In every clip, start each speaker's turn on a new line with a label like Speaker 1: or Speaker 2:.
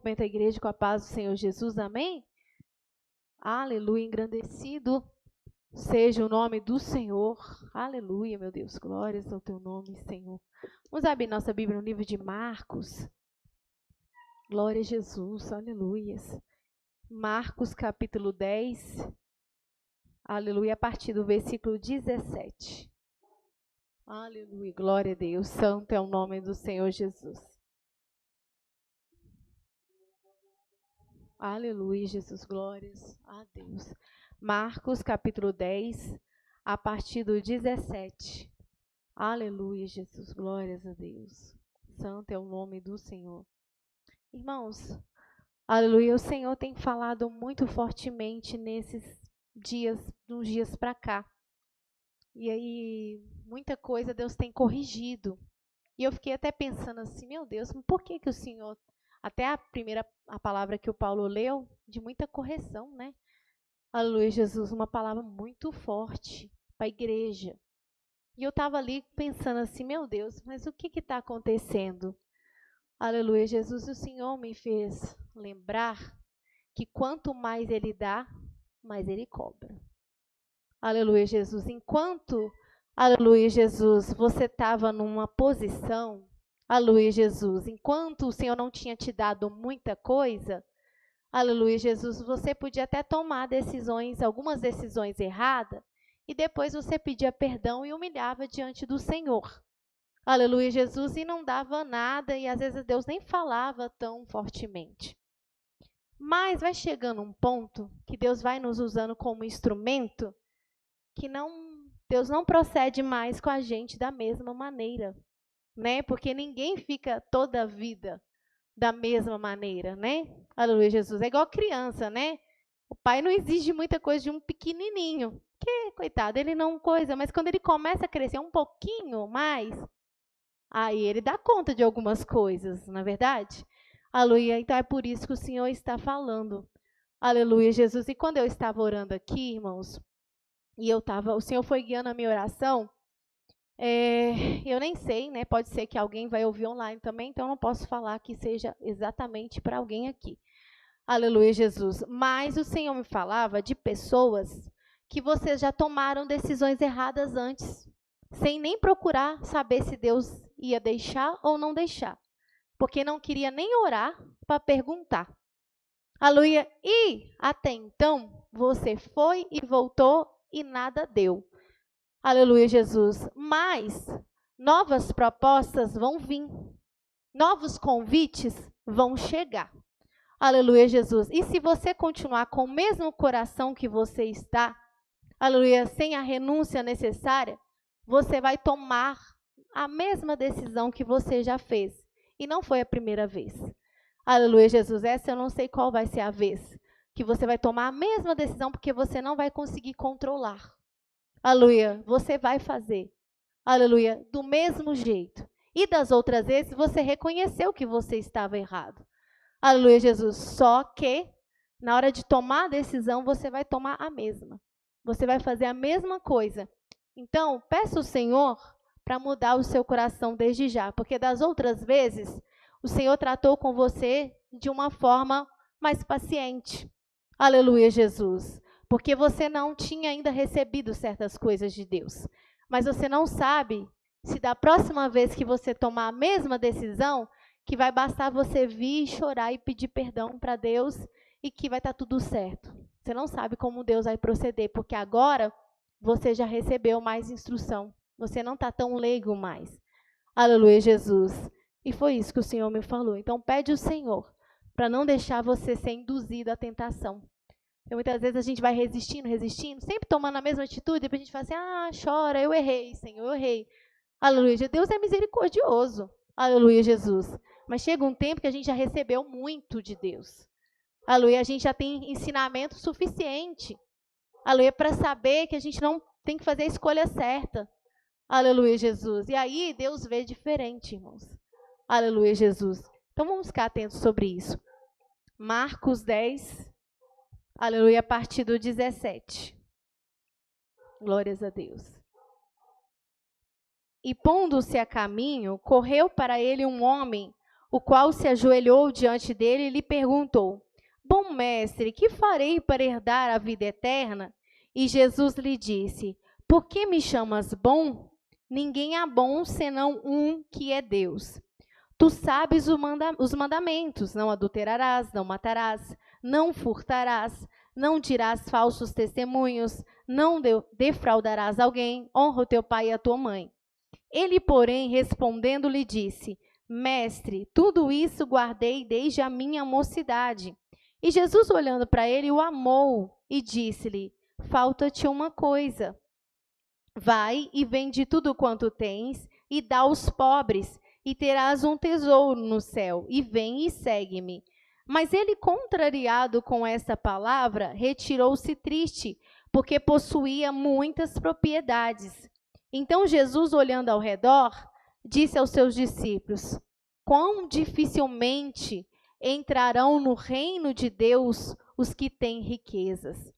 Speaker 1: Cumprimento a igreja com a paz do Senhor Jesus, amém? Aleluia, engrandecido seja o nome do Senhor. Aleluia, meu Deus, glórias ao teu nome, Senhor. Vamos abrir nossa Bíblia no livro de Marcos. Glória a Jesus, aleluias. Marcos capítulo 10, aleluia, a partir do versículo 17. Aleluia, glória a Deus, santo é o nome do Senhor Jesus. Aleluia, Jesus, glórias a Deus. Marcos, capítulo 10, a partir do 17. Aleluia, Jesus, glórias a Deus. Santo é o nome do Senhor. Irmãos, aleluia, o Senhor tem falado muito fortemente nesses dias, uns dias para cá. E aí, muita coisa Deus tem corrigido. E eu fiquei até pensando assim, meu Deus, por que o Senhor... Até a palavra que o Paulo leu, de muita correção, né? Aleluia, Jesus, uma palavra muito forte para a igreja. E eu estava ali pensando assim, meu Deus, mas o que está acontecendo? Aleluia, Jesus, o Senhor me fez lembrar que quanto mais Ele dá, mais Ele cobra. Aleluia, Jesus, enquanto, aleluia, Jesus, você estava numa posição... Aleluia, Jesus. Enquanto o Senhor não tinha te dado muita coisa, aleluia, Jesus, você podia até tomar decisões, algumas decisões erradas, e depois você pedia perdão e humilhava diante do Senhor. Aleluia, Jesus, e não dava nada, e às vezes Deus nem falava tão fortemente. Mas vai chegando um ponto que Deus vai nos usando como instrumento, que Deus não procede mais com a gente da mesma maneira. Né? Porque ninguém fica toda a vida da mesma maneira, né? Aleluia, Jesus. É igual criança, né? O pai não exige muita coisa de um pequenininho, que, coitado, ele não coisa, mas quando ele começa a crescer um pouquinho mais, aí ele dá conta de algumas coisas, não é verdade? Aleluia, então é por isso que o Senhor está falando. Aleluia, Jesus. E quando eu estava orando aqui, irmãos, e o Senhor foi guiando a minha oração, eu nem sei, né? Pode ser que alguém vai ouvir online também, então eu não posso falar que seja exatamente para alguém aqui. Aleluia, Jesus. Mas o Senhor me falava de pessoas que vocês já tomaram decisões erradas antes, sem nem procurar saber se Deus ia deixar ou não deixar, porque não queria nem orar para perguntar. Aleluia. E até então, você foi e voltou e nada deu. Aleluia, Jesus. Mas novas propostas vão vir. Novos convites vão chegar. Aleluia, Jesus. E se você continuar com o mesmo coração que você está, aleluia, sem a renúncia necessária, você vai tomar a mesma decisão que você já fez. E não foi a primeira vez. Aleluia, Jesus. Essa eu não sei qual vai ser a vez que você vai tomar a mesma decisão, porque você não vai conseguir controlar. Aleluia, você vai fazer, aleluia, do mesmo jeito. E das outras vezes, você reconheceu que você estava errado. Aleluia, Jesus. Só que, na hora de tomar a decisão, você vai tomar a mesma. Você vai fazer a mesma coisa. Então, peça ao Senhor para mudar o seu coração desde já. Porque das outras vezes, o Senhor tratou com você de uma forma mais paciente. Aleluia, Jesus. Porque você não tinha ainda recebido certas coisas de Deus. Mas você não sabe se da próxima vez que você tomar a mesma decisão, que vai bastar você vir, chorar e pedir perdão para Deus e que vai estar tudo certo. Você não sabe como Deus vai proceder, porque agora você já recebeu mais instrução. Você não está tão leigo mais. Aleluia, Jesus. E foi isso que o Senhor me falou. Então, pede ao Senhor para não deixar você ser induzido à tentação. Então, muitas vezes a gente vai resistindo, sempre tomando a mesma atitude, depois a gente fala assim, chora, eu errei, Senhor, eu errei. Aleluia, Deus é misericordioso. Aleluia, Jesus. Mas chega um tempo que a gente já recebeu muito de Deus. Aleluia, a gente já tem ensinamento suficiente. Aleluia, para saber que a gente não tem que fazer a escolha certa. Aleluia, Jesus. E aí Deus vê diferente, irmãos. Aleluia, Jesus. Então vamos ficar atentos sobre isso. Marcos 10, aleluia, a partir do 17. Glórias a Deus. E pondo-se a caminho, correu para ele um homem o qual se ajoelhou diante dele e lhe perguntou: Bom mestre, que farei para herdar a vida eterna? E Jesus lhe disse: Por que me chamas bom? Ninguém é bom senão um, que é Deus. Tu sabes os mandamentos: não adulterarás, não matarás, não furtarás, não dirás falsos testemunhos, não defraudarás alguém, honra o teu pai e a tua mãe. Ele, porém, respondendo, lhe disse: Mestre, tudo isso guardei desde a minha mocidade. E Jesus, olhando para ele, o amou e disse-lhe: Falta-te uma coisa. Vai e vende tudo quanto tens e dá aos pobres, e terás um tesouro no céu. E vem e segue-me. Mas ele, contrariado com essa palavra, retirou-se triste, porque possuía muitas propriedades. Então Jesus, olhando ao redor, disse aos seus discípulos: Quão dificilmente entrarão no reino de Deus os que têm riquezas.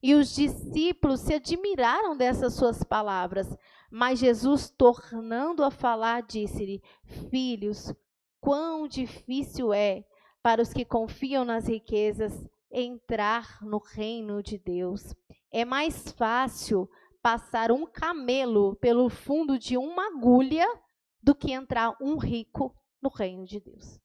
Speaker 1: E os discípulos se admiraram dessas suas palavras. Mas Jesus, tornando a falar, disse-lhe: Filhos, quão difícil é para os que confiam nas riquezas entrar no reino de Deus. É mais fácil passar um camelo pelo fundo de uma agulha do que entrar um rico no reino de Deus.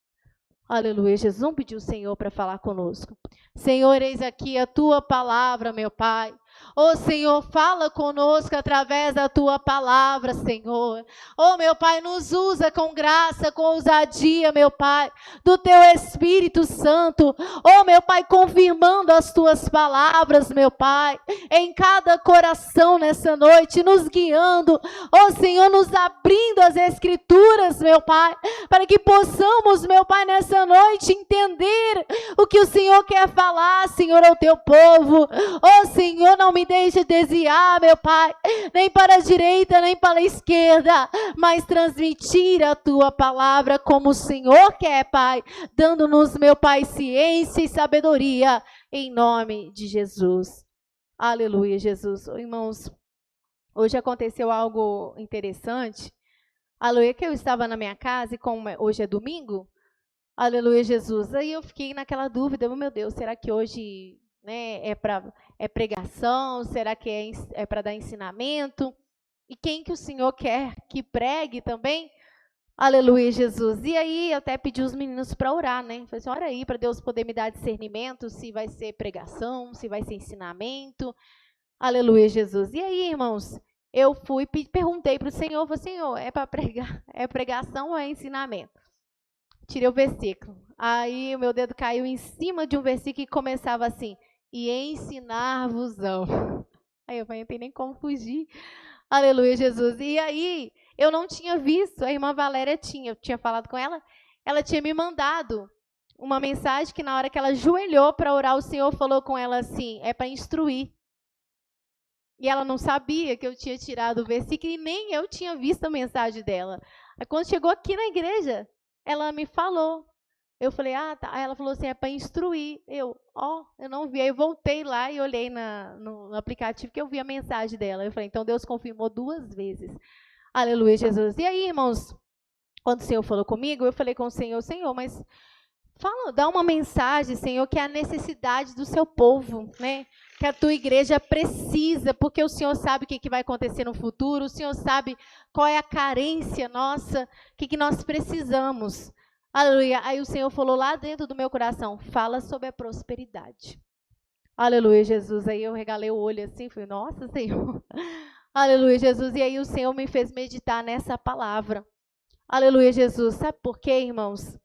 Speaker 1: Aleluia. Jesus, vamos pedir o Senhor para falar conosco. Senhor, eis aqui a tua palavra, meu Pai. Ô Senhor, fala conosco através da tua palavra, Senhor. Ô meu Pai, nos usa com graça, com ousadia, meu Pai, do teu Espírito Santo. Ô meu Pai, confirmando as tuas palavras, meu Pai, em cada coração nessa noite, nos guiando. Ô Senhor, nos abrindo as Escrituras, meu Pai, para que possamos, meu Pai, nessa noite entender o que o Senhor quer falar, Senhor, ao teu povo. Ô Senhor, não me deixe desviar, meu Pai, nem para a direita, nem para a esquerda, mas transmitir a tua palavra como o Senhor quer, Pai, dando-nos, meu Pai, ciência e sabedoria, em nome de Jesus. Aleluia, Jesus. Irmãos, hoje aconteceu algo interessante. Aleluia, que eu estava na minha casa e como hoje é domingo, aleluia, Jesus. Aí eu fiquei naquela dúvida, meu Deus, será que hoje, né, é pregação? Será que é para dar ensinamento? E quem que o Senhor quer que pregue também? Aleluia, Jesus. E aí eu até pedi os meninos para orar, né? Falei assim, ora aí para Deus poder me dar discernimento, se vai ser pregação, se vai ser ensinamento. Aleluia, Jesus. E aí, irmãos, eu fui e perguntei para o Senhor, falei, Senhor, é para pregar, é pregação ou é ensinamento? Tirei o versículo. Aí o meu dedo caiu em cima de um versículo que começava assim, e ensinar-vos-ão. Aí eu falei, não tem nem como fugir. Aleluia, Jesus. E aí, eu não tinha visto, a irmã Valéria eu tinha falado com ela, ela tinha me mandado uma mensagem que na hora que ela ajoelhou para orar, o Senhor falou com ela assim, é para instruir. E ela não sabia que eu tinha tirado o versículo e nem eu tinha visto a mensagem dela. Aí quando chegou aqui na igreja, ela me falou. Eu falei, tá. Aí ela falou assim, é para instruir. Eu não vi. Aí eu voltei lá e olhei no aplicativo que eu vi a mensagem dela. Eu falei, então Deus confirmou 2 vezes. Aleluia, Jesus. E aí, irmãos, quando o Senhor falou comigo, eu falei com o Senhor, mas dá uma mensagem, Senhor, que é a necessidade do seu povo, né? Que a tua igreja precisa, porque o Senhor sabe o que vai acontecer no futuro, o Senhor sabe qual é a carência nossa, o que nós precisamos. Aleluia. Aí o Senhor falou lá dentro do meu coração, fala sobre a prosperidade. Aleluia, Jesus. Aí eu regalei o olho assim, falei, nossa, Senhor. Aleluia, Jesus. E aí o Senhor me fez meditar nessa palavra. Aleluia, Jesus. Sabe por quê, irmãos?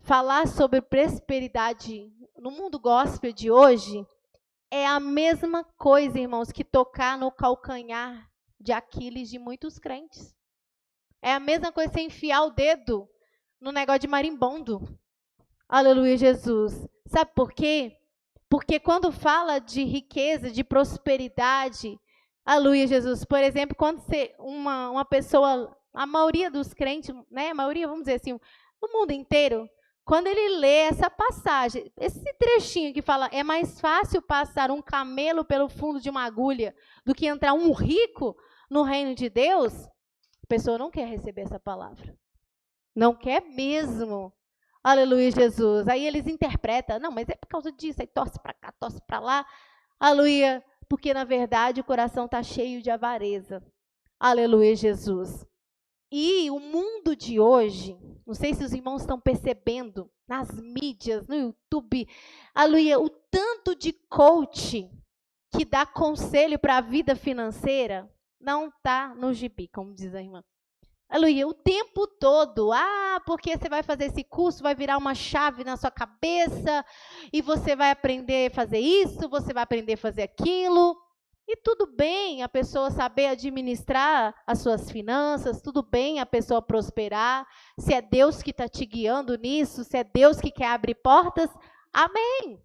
Speaker 1: Falar sobre prosperidade no mundo gospel de hoje é a mesma coisa, irmãos, que tocar no calcanhar de Aquiles de muitos crentes. É a mesma coisa que você enfiar o dedo no negócio de marimbondo. Aleluia, Jesus. Sabe por quê? Porque quando fala de riqueza, de prosperidade, aleluia, Jesus. Por exemplo, quando uma pessoa, a maioria dos crentes, né, a maioria, vamos dizer assim, no mundo inteiro, quando ele lê essa passagem, esse trechinho que fala, é mais fácil passar um camelo pelo fundo de uma agulha do que entrar um rico no reino de Deus, a pessoa não quer receber essa palavra. Não quer mesmo. Aleluia, Jesus. Aí eles interpretam, não, mas é por causa disso, aí torce para cá, torce para lá. Aleluia, porque na verdade o coração está cheio de avareza. Aleluia, Jesus. E o mundo de hoje, não sei se os irmãos estão percebendo, nas mídias, no YouTube, aleluia, o tanto de coach que dá conselho para a vida financeira, não está no gibi, como diz a irmã. Aleluia, o tempo todo, porque você vai fazer esse curso, vai virar uma chave na sua cabeça, e você vai aprender a fazer isso, você vai aprender a fazer aquilo. E tudo bem a pessoa saber administrar as suas finanças, tudo bem a pessoa prosperar, se é Deus que está te guiando nisso, se é Deus que quer abrir portas, amém.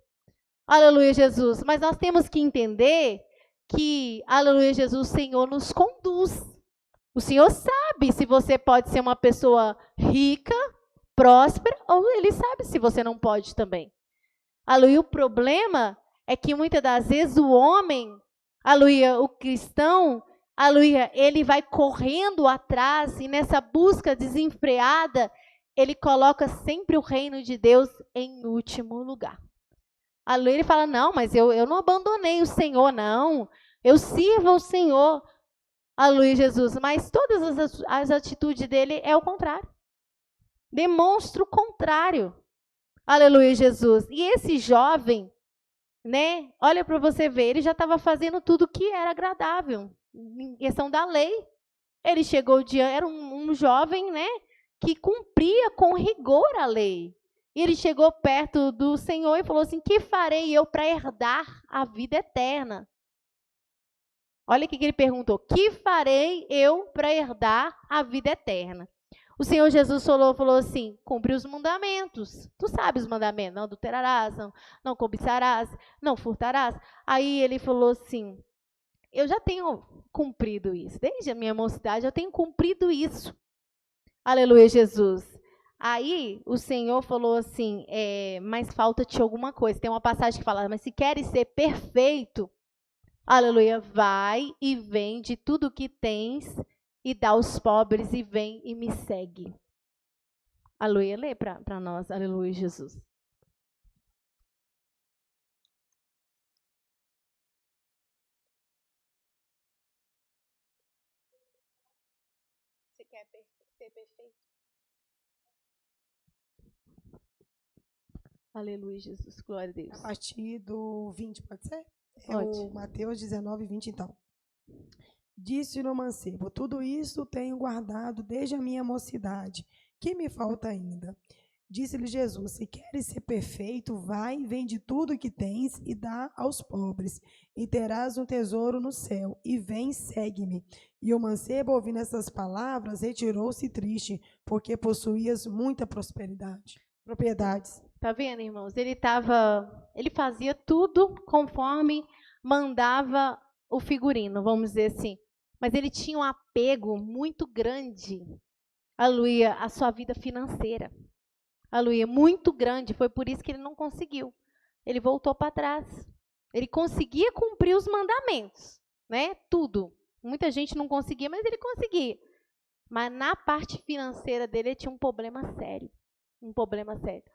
Speaker 1: Aleluia, Jesus. Mas nós temos que entender que, aleluia, Jesus, o Senhor nos conduz. O Senhor sabe se você pode ser uma pessoa rica, próspera, ou Ele sabe se você não pode também. Aleluia, o problema é que muitas das vezes o homem, aleluia, o cristão, aleluia, ele vai correndo atrás e nessa busca desenfreada, ele coloca sempre o reino de Deus em último lugar. Aleluia, ele fala, não, mas eu não abandonei o Senhor, não. Eu sirvo ao Senhor. Aleluia, Jesus. Mas todas as atitudes dele é o contrário. Demonstra o contrário. Aleluia, Jesus. E esse jovem, né? Olha para você ver, ele já estava fazendo tudo que era agradável, em questão da lei. Ele chegou era um jovem, né? Que cumpria com rigor a lei. E ele chegou perto do Senhor e falou assim, que farei eu para herdar a vida eterna? Olha o que ele perguntou, que farei eu para herdar a vida eterna? O Senhor Jesus falou assim, cumpre os mandamentos. Tu sabes os mandamentos, não adulterarás, não cobiçarás, não furtarás. Aí ele falou assim, eu já tenho cumprido isso. Desde a minha mocidade eu tenho cumprido isso. Aleluia, Jesus. Aí o Senhor falou assim, mas falta-te alguma coisa. Tem uma passagem que fala, mas se queres ser perfeito, aleluia, vai e vende tudo o que tens e dá aos pobres e vem e me segue. Aleluia, lê para nós, aleluia, Jesus. Você quer ser perfeito? Aleluia, Jesus, glória a Deus.
Speaker 2: A partir do 20, pode ser?
Speaker 1: Pode.
Speaker 2: O Mateus 19, 20, então. Disse-lhe o mancebo, tudo isso tenho guardado desde a minha mocidade. Que me falta ainda? Disse-lhe Jesus, se queres ser perfeito, vai, vende tudo que tens e dá aos pobres, e terás um tesouro no céu, e vem, segue-me. E o mancebo, ouvindo essas palavras, retirou-se triste, porque possuías muita propriedades.
Speaker 1: Tá vendo, irmãos? Ele fazia tudo conforme mandava o figurino, vamos dizer assim. Mas ele tinha um apego muito grande, aleluia, à sua vida financeira. Aleluia, muito grande. Foi por isso que ele não conseguiu. Ele voltou para trás. Ele conseguia cumprir os mandamentos, né? Tudo. Muita gente não conseguia, mas ele conseguia. Mas na parte financeira dele, ele tinha um problema sério. Um problema sério.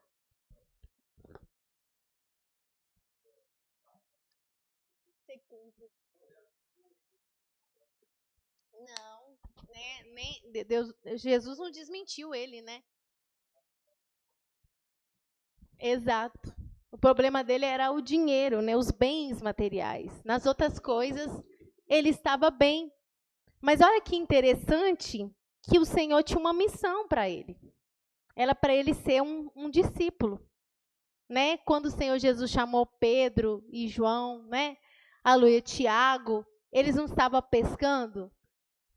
Speaker 1: Não, né? Nem Deus, Jesus não desmentiu ele, né? Exato. O problema dele era o dinheiro, né? Os bens materiais. Nas outras coisas, ele estava bem. Mas olha que interessante que o Senhor tinha uma missão para ele. Era para ele ser um discípulo, né? Quando o Senhor Jesus chamou Pedro e João, né? Aleluia, Tiago, eles não estavam pescando,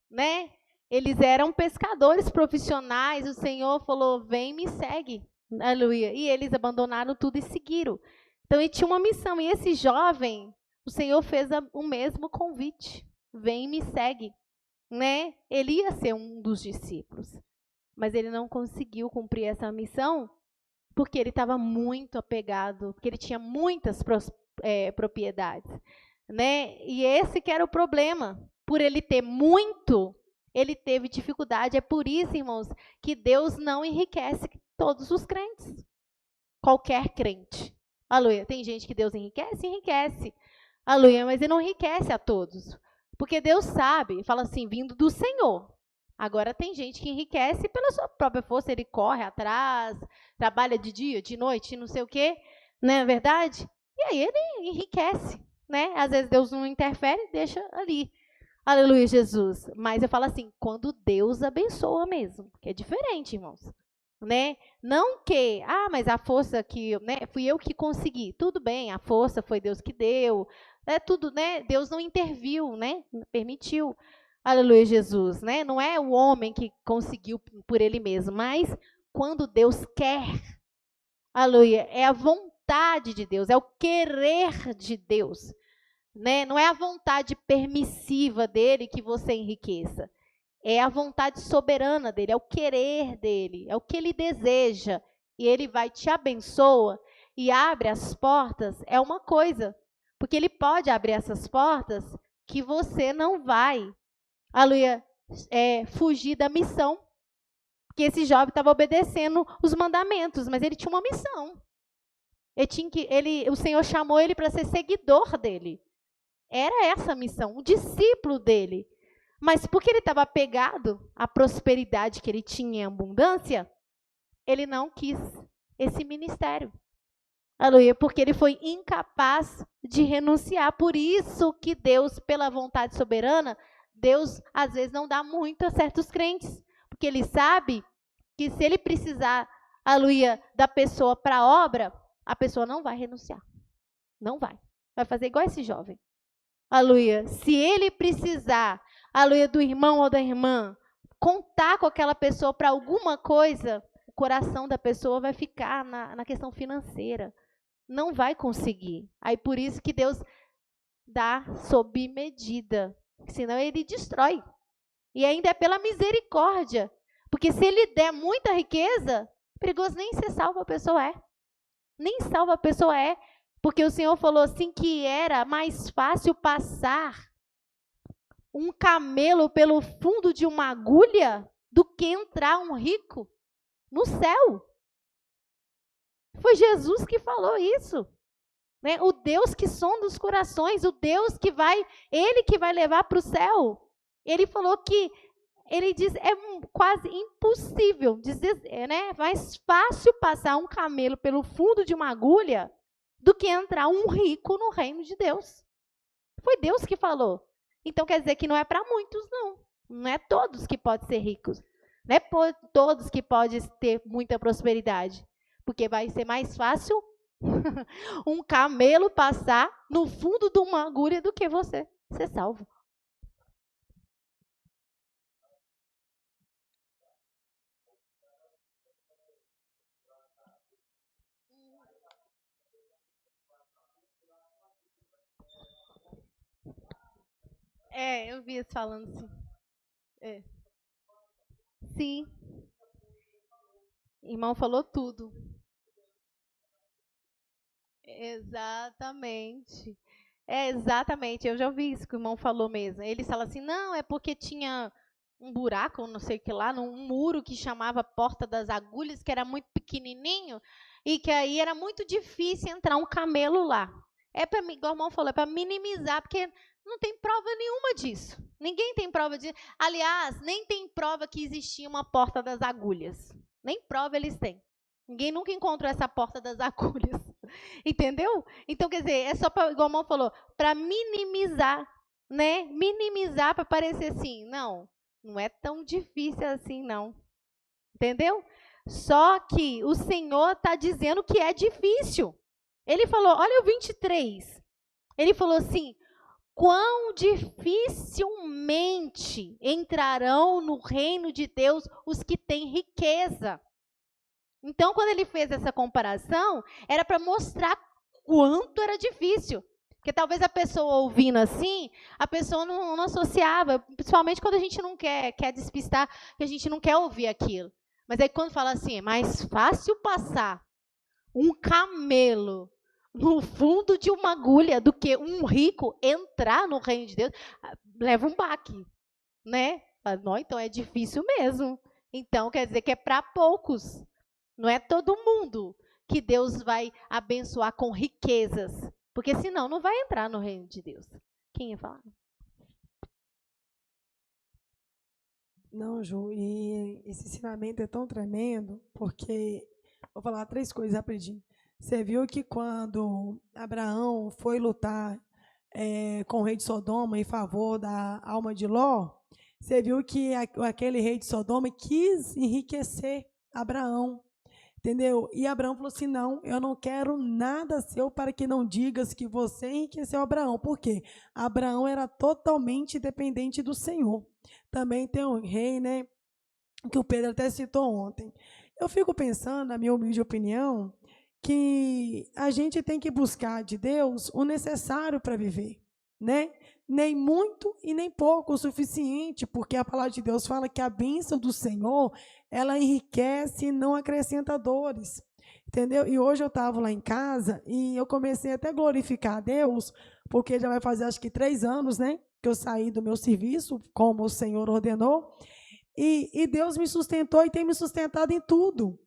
Speaker 1: né? Eles eram pescadores profissionais. O Senhor falou, vem, me segue. Aleluia. E eles abandonaram tudo e seguiram. Então, ele tinha uma missão. E esse jovem, o Senhor fez o mesmo convite. Vem e me segue. Né? Ele ia ser um dos discípulos. Mas ele não conseguiu cumprir essa missão porque ele estava muito apegado, porque ele tinha muitas propriedades. Né? E esse que era o problema. Por ele ter muito, ele teve dificuldade. É por isso, irmãos, que Deus não enriquece todos os crentes. Qualquer crente. Aleluia. Tem gente que Deus enriquece? Enriquece. Aleluia, mas ele não enriquece a todos. Porque Deus sabe, fala assim, vindo do Senhor. Agora tem gente que enriquece pela sua própria força, ele corre atrás, trabalha de dia, de noite, não sei o quê, não é verdade? E aí ele enriquece, né? Às vezes Deus não interfere, deixa ali. Aleluia, Jesus. Mas eu falo assim, quando Deus abençoa mesmo, que é diferente, irmãos. Né? Não que, mas a força que, né, fui eu que consegui. Tudo bem, a força foi Deus que deu. É tudo, né? Deus não interviu, né? Permitiu. Aleluia, Jesus, né? Não é o homem que conseguiu por ele mesmo, mas quando Deus quer, aleluia, é a vontade de Deus, é o querer de Deus, né? Não é a vontade permissiva dele que você enriqueça. É a vontade soberana dele, é o querer dele, é o que ele deseja. E ele vai te abençoa e abre as portas, é uma coisa. Porque ele pode abrir essas portas que você não vai, aleluia, fugir da missão. Porque esse jovem estava obedecendo os mandamentos, mas ele tinha uma missão. O Senhor chamou ele para ser seguidor dele. Era essa a missão, o discípulo dele. Mas porque ele estava apegado à prosperidade que ele tinha em abundância, ele não quis esse ministério. Aleluia, porque ele foi incapaz de renunciar. Por isso que Deus, pela vontade soberana, Deus às vezes não dá muito a certos crentes. Porque ele sabe que se ele precisar, aleluia, da pessoa para a obra, a pessoa não vai renunciar. Não vai. Vai fazer igual esse jovem. Aleluia. Se ele precisar, aleluia, do irmão ou da irmã, contar com aquela pessoa para alguma coisa, o coração da pessoa vai ficar na questão financeira. Não vai conseguir. Aí por isso que Deus dá sob medida, senão ele destrói. E ainda é pela misericórdia. Porque se ele der muita riqueza, perigoso nem ser salvo a pessoa é. Nem salva a pessoa é. Porque o Senhor falou assim que era mais fácil passar um camelo pelo fundo de uma agulha do que entrar um rico no céu. Foi Jesus que falou isso. Né? O Deus que sonda os corações, o Deus que ele que vai levar para o céu. Ele falou que, ele diz, é quase impossível, né? Mais fácil passar um camelo pelo fundo de uma agulha do que entrar um rico no reino de Deus. Foi Deus que falou. Então, quer dizer que não é para muitos, não. Não é todos que podem ser ricos. Não é todos que podem ter muita prosperidade. Porque vai ser mais fácil um camelo passar no fundo de uma agulha do que você ser salvo. Eu vi eles falando assim. Sim. Irmão falou tudo. Exatamente. Exatamente. Eu já ouvi isso que o irmão falou mesmo. Ele fala assim, não, é porque tinha um buraco, não sei o que lá, num muro que chamava Porta das Agulhas, que era muito pequenininho, e que aí era muito difícil entrar um camelo lá. Igual o irmão falou, é para minimizar, porque não tem prova nenhuma disso. Ninguém tem prova disso. Aliás, nem tem prova que existia uma Porta das Agulhas. Nem prova eles têm. Ninguém nunca encontrou essa Porta das Agulhas. Entendeu? Então, quer dizer, é só, igual o irmão falou, para minimizar, né? Minimizar para parecer assim, não é tão difícil assim, não. Entendeu? Só que o Senhor está dizendo que é difícil. Ele falou, olha o 23. Ele falou assim, quão dificilmente entrarão no reino de Deus os que têm riqueza. Então, quando ele fez essa comparação, era para mostrar quanto era difícil. Porque talvez a pessoa ouvindo assim, a pessoa não associava, principalmente quando a gente não quer despistar, que a gente não quer ouvir aquilo. Mas aí quando fala assim, é mais fácil passar um camelo no fundo de uma agulha do que um rico entrar no reino de Deus, leva um baque, né? Não, então é difícil mesmo. Então quer dizer que é para poucos. Não é todo mundo que Deus vai abençoar com riquezas, porque senão não vai entrar no reino de Deus. Quem ia falar?
Speaker 2: Não, Ju, e esse ensinamento é tão tremendo, porque, vou falar 3 coisas rapidinho. Você viu que quando Abraão foi lutar com o rei de Sodoma em favor da alma de Ló, você viu que aquele rei de Sodoma quis enriquecer Abraão, entendeu? E Abraão falou assim, não, eu não quero nada seu para que não digas que você enriqueceu Abraão. Por quê? Abraão era totalmente dependente do Senhor. Também tem um rei, né, que o Pedro até citou ontem. Eu fico pensando, na minha humilde opinião, que a gente tem que buscar de Deus o necessário para viver, né? Nem muito e nem pouco, o suficiente, porque a palavra de Deus fala que a bênção do Senhor, ela enriquece e não acrescenta dores, entendeu? E hoje eu estava lá em casa e eu comecei até a glorificar a Deus, porque já vai fazer acho que 3 anos, né, que eu saí do meu serviço, como o Senhor ordenou, e Deus me sustentou e tem me sustentado em tudo.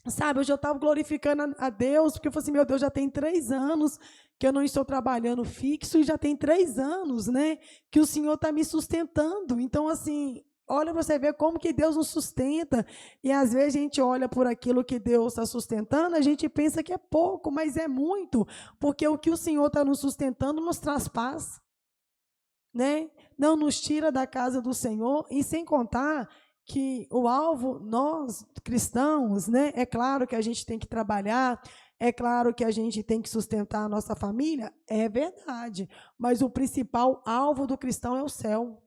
Speaker 2: Sabe, hoje eu estava glorificando a Deus, porque eu falei assim, meu Deus, já tem 3 anos que eu não estou trabalhando fixo e já tem 3 anos, né, que o Senhor está me sustentando. Então, assim, olha você ver como que Deus nos sustenta. E às vezes a gente olha por aquilo que Deus está sustentando, a gente pensa que é pouco, mas é muito, porque o que o Senhor está nos sustentando nos traz paz, né? Não nos tira da casa do Senhor, e sem contar que o alvo, nós cristãos, né? É claro que a gente tem que trabalhar, é claro que a gente tem que sustentar a nossa família, é verdade, mas o principal alvo do cristão é o céu,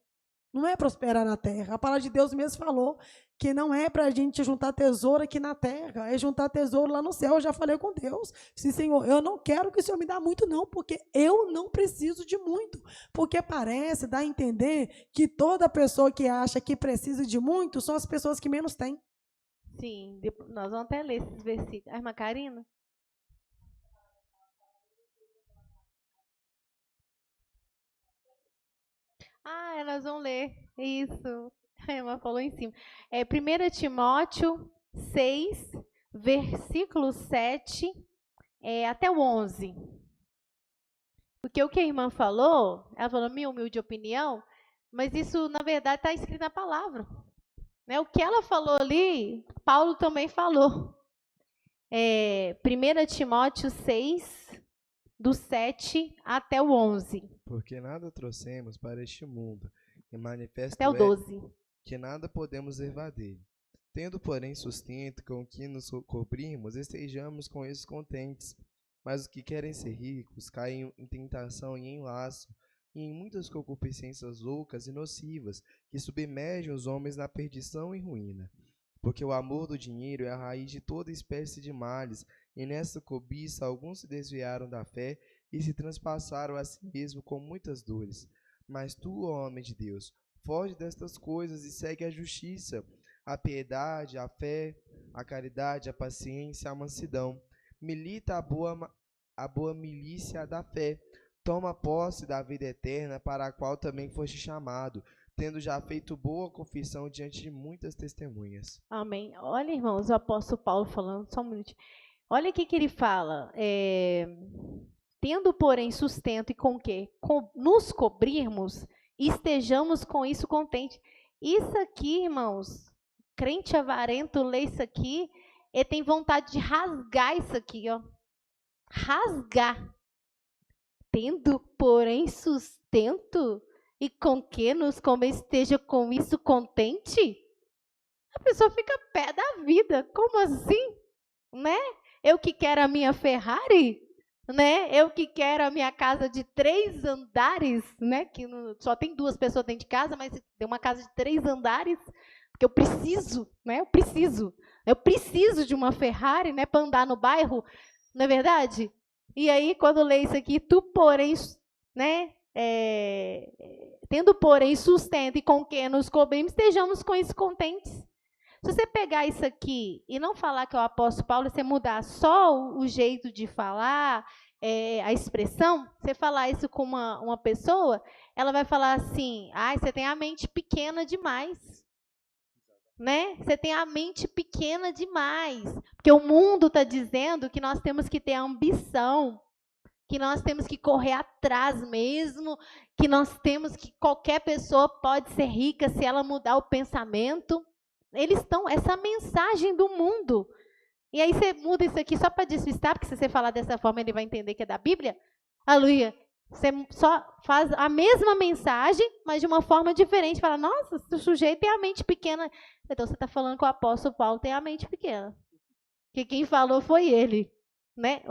Speaker 2: não é prosperar na terra. A palavra de Deus mesmo falou que não é para a gente juntar tesouro aqui na terra, é juntar tesouro lá no céu. Eu já falei com Deus, sim, Senhor, eu não quero que o Senhor me dê muito não, porque eu não preciso de muito, porque parece, dá a entender que toda pessoa que acha que precisa de muito são as pessoas que menos têm.
Speaker 1: Sim, nós vamos até ler esses versículos. A irmã Karina? Nós vamos ler. Isso. A irmã falou em cima. 1 Timóteo 6, versículo 7 até o 11. Porque o que a irmã falou, ela falou minha humilde opinião, mas isso, na verdade, está escrito na palavra. Né? O que ela falou ali, Paulo também falou. 1 Timóteo 6, do 7 até o 11.
Speaker 3: Porque nada trouxemos para este mundo, e manifesto
Speaker 1: até o 12.
Speaker 3: Que nada podemos levar dele. Tendo, porém, sustento com que nos cobrimos, estejamos com isso contentes. Mas os que querem ser ricos caem em tentação e em laço, e em muitas concupiscências loucas e nocivas, que submergem os homens na perdição e ruína. Porque o amor do dinheiro é a raiz de toda espécie de males, e nessa cobiça alguns se desviaram da fé e se transpassaram a si mesmo com muitas dores. Mas tu, ó homem de Deus, foge destas coisas e segue a justiça, a piedade, a fé, a caridade, a paciência, a mansidão. Milita a boa milícia da fé. Toma posse da vida eterna, para a qual também foste chamado, tendo já feito boa confissão diante de muitas testemunhas.
Speaker 1: Amém. Olha, irmãos, o apóstolo Paulo falando, só um minuto. Olha o que ele fala. Tendo, porém, sustento e com que nos cobrirmos, estejamos com isso contentes. Isso aqui, irmãos, crente avarento lê isso aqui, ele tem vontade de rasgar isso aqui, ó. Rasgar. Tendo, porém, sustento e com que nos esteja com isso contente? A pessoa fica pé da vida. Como assim? Né? Eu que quero a minha Ferrari, né? Eu que quero a minha casa de 3 andares, né? Que só tem 2 pessoas dentro de casa, mas tem uma casa de 3 andares, porque eu preciso, né? Eu preciso de uma Ferrari, né? Para andar no bairro, não é verdade? E aí, quando eu leio isso aqui, tu, porém, né? Tendo, porém, sustento e com que nos cobrimos, estejamos com isso contentes. Se você pegar isso aqui e não falar que é o apóstolo Paulo, você mudar só o jeito de falar, a expressão, você falar isso com uma pessoa, ela vai falar assim, você tem a mente pequena demais. né? Você tem a mente pequena demais. Porque o mundo está dizendo que nós temos que ter ambição, que nós temos que correr atrás mesmo, que nós temos que qualquer pessoa pode ser rica se ela mudar o pensamento. Eles estão, essa mensagem do mundo. E aí você muda isso aqui só para despistar, porque se você falar dessa forma ele vai entender que é da Bíblia. Aleluia. Você só faz a mesma mensagem, mas de uma forma diferente. Fala, nossa, o sujeito tem a mente pequena. Então você está falando que o apóstolo Paulo tem a mente pequena. Que quem falou foi ele, né?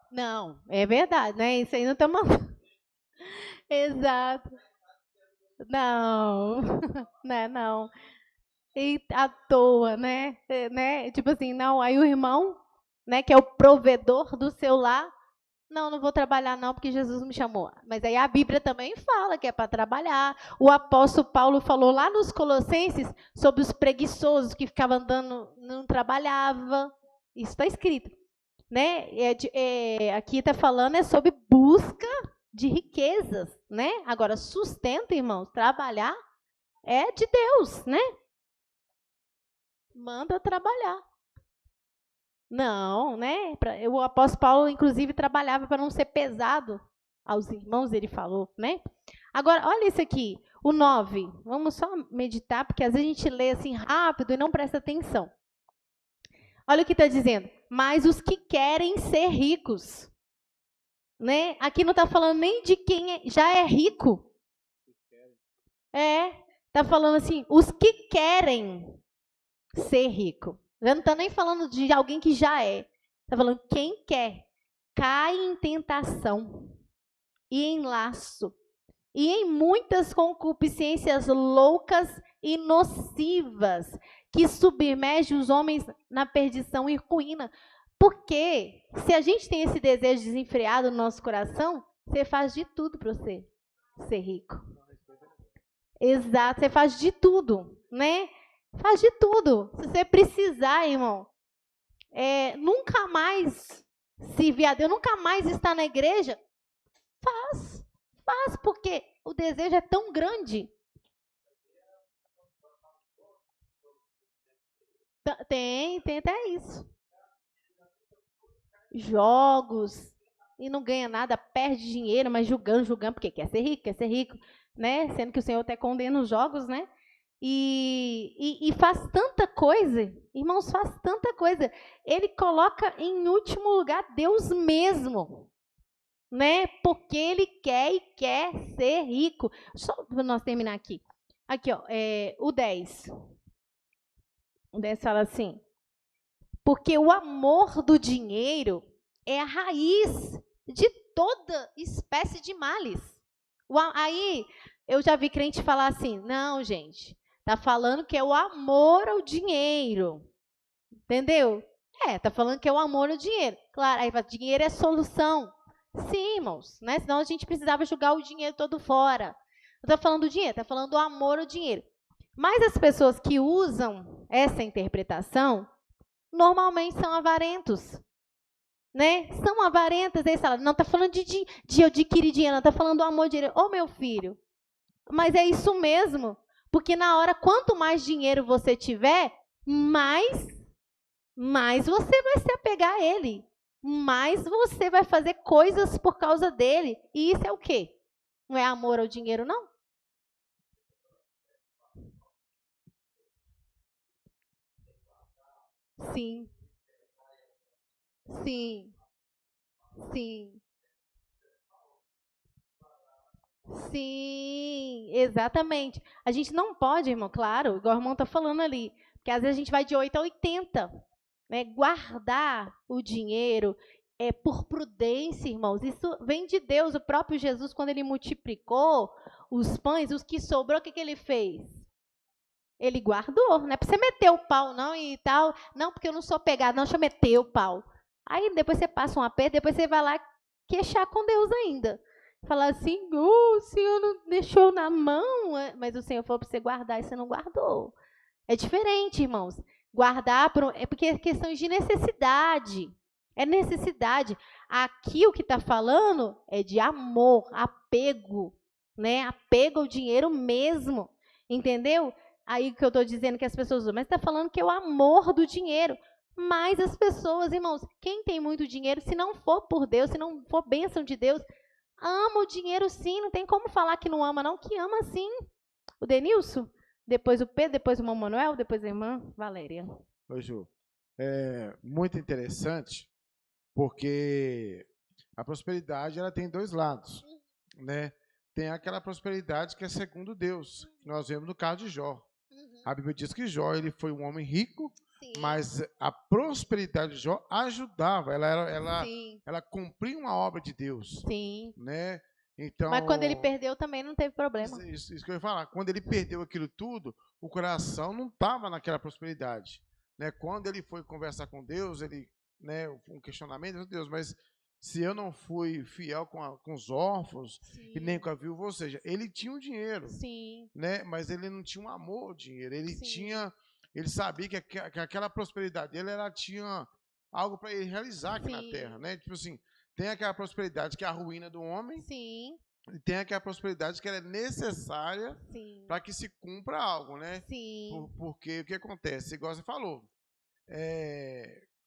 Speaker 1: Não, é verdade, né? Isso aí não estamos. Exato. Não, né? Não. E à toa, né? Tipo assim, não. Aí o irmão, né, que é o provedor do seu lar, não vou trabalhar não, porque Jesus me chamou. Mas aí a Bíblia também fala que é para trabalhar. O apóstolo Paulo falou lá nos Colossenses sobre os preguiçosos que ficavam andando, não trabalhava. Isso está escrito, né? Aqui está falando sobre busca de riquezas, né? Agora, sustento, irmãos, trabalhar é de Deus, né? Manda trabalhar. Não, né? O apóstolo Paulo, inclusive, trabalhava para não ser pesado aos irmãos, ele falou, né? Agora, olha isso aqui, o 9. Vamos só meditar, porque às vezes a gente lê assim rápido e não presta atenção. Olha o que está dizendo. Mas os que querem ser ricos, né? Aqui não está falando nem de quem já é rico. Está falando assim, os que querem ser rico. Já não está nem falando de alguém que já é. Está falando quem quer. Cai em tentação e em laço e em muitas concupiscências loucas e nocivas que submergem os homens na perdição e ruína. Porque se a gente tem esse desejo desenfreado no nosso coração, você faz de tudo para você ser rico. Exato, você faz de tudo, né? Faz de tudo. Se você precisar, irmão, nunca mais servir a Deus, nunca mais estar na igreja, faz, porque o desejo é tão grande. Tem até isso. Jogos, e não ganha nada, perde dinheiro, mas julgando, porque quer ser rico, né? Sendo que o Senhor até condena os jogos, né? E faz tanta coisa, irmãos, faz tanta coisa. Ele coloca em último lugar Deus mesmo, né? Porque ele quer ser rico. Só para nós terminar aqui. Aqui, ó, o 10. O 10 fala assim: porque o amor do dinheiro é a raiz de toda espécie de males. Aí eu já vi crente falar assim: não, gente, tá falando que é o amor ao dinheiro. Entendeu? Tá falando que é o amor ao dinheiro. Claro, aí fala, dinheiro é solução. Sim, irmãos, né? Senão a gente precisava jogar o dinheiro todo fora. Não está falando do dinheiro, está falando do amor ao dinheiro. Mas as pessoas que usam essa interpretação normalmente são avarentos, né? São avarentas, aí fala, não está falando de adquirir dinheiro, não está falando do amor ao dinheiro. Ô, meu filho, mas é isso mesmo, porque na hora, quanto mais dinheiro você tiver, mais você vai se apegar a ele, mais você vai fazer coisas por causa dele. E isso é o quê? Não é amor ao dinheiro, não? Sim. Sim. Sim. Sim, exatamente. A gente não pode, irmão, claro, igual o irmão está falando ali, porque às vezes a gente vai de 8 a 80. Né? Guardar o dinheiro por prudência, irmãos. Isso vem de Deus. O próprio Jesus, quando ele multiplicou os pães, os que sobrou, o que ele fez? Ele guardou, não é para você meter o pau, não, e tal. Não, porque eu não sou pegado, não, deixa eu meter o pau. Aí depois você passa um aperto, depois você vai lá queixar com Deus ainda. Falar assim, o Senhor não deixou na mão, mas o Senhor falou para você guardar e você não guardou. É diferente, irmãos. Guardar é porque é questão de necessidade. É necessidade. Aqui o que está falando é de amor, apego. apego, né? Apego ao dinheiro mesmo, entendeu? Aí que eu estou dizendo que as pessoas usam, mas está falando que é o amor do dinheiro. Mas as pessoas, irmãos, quem tem muito dinheiro, se não for por Deus, se não for bênção de Deus, ama o dinheiro sim, não tem como falar que não ama não, que ama sim. O Denilson, depois o Pedro, depois o irmão Manuel, depois a irmã Valéria.
Speaker 4: Oi, Ju. É muito interessante, porque a prosperidade ela tem dois lados, né? Tem aquela prosperidade que é segundo Deus, que nós vemos no caso de Jó. A Bíblia diz que Jó ele foi um homem rico,
Speaker 1: Sim.
Speaker 4: mas a prosperidade de Jó ajudava, ela cumpria uma obra de Deus,
Speaker 1: Sim.
Speaker 4: né? Então,
Speaker 1: mas quando ele perdeu também não teve problema.
Speaker 4: Isso que eu ia falar. Quando ele perdeu aquilo tudo, o coração não estava naquela prosperidade, né? Quando ele foi conversar com Deus, ele, né, um questionamento, meu Deus, mas se eu não fui fiel com os órfãos e nem com a viúva, ou seja, ele tinha o dinheiro,
Speaker 1: Sim.
Speaker 4: né? Mas ele não tinha um amor ao dinheiro, ele sabia que aquela prosperidade dele, ela tinha algo para ele realizar aqui na terra, né? Tipo assim, tem aquela prosperidade que é a ruína do homem.
Speaker 1: Sim.
Speaker 4: E tem aquela prosperidade que ela é necessária para que se cumpra algo, né?
Speaker 1: Sim.
Speaker 4: Porque o que acontece? Igual você falou,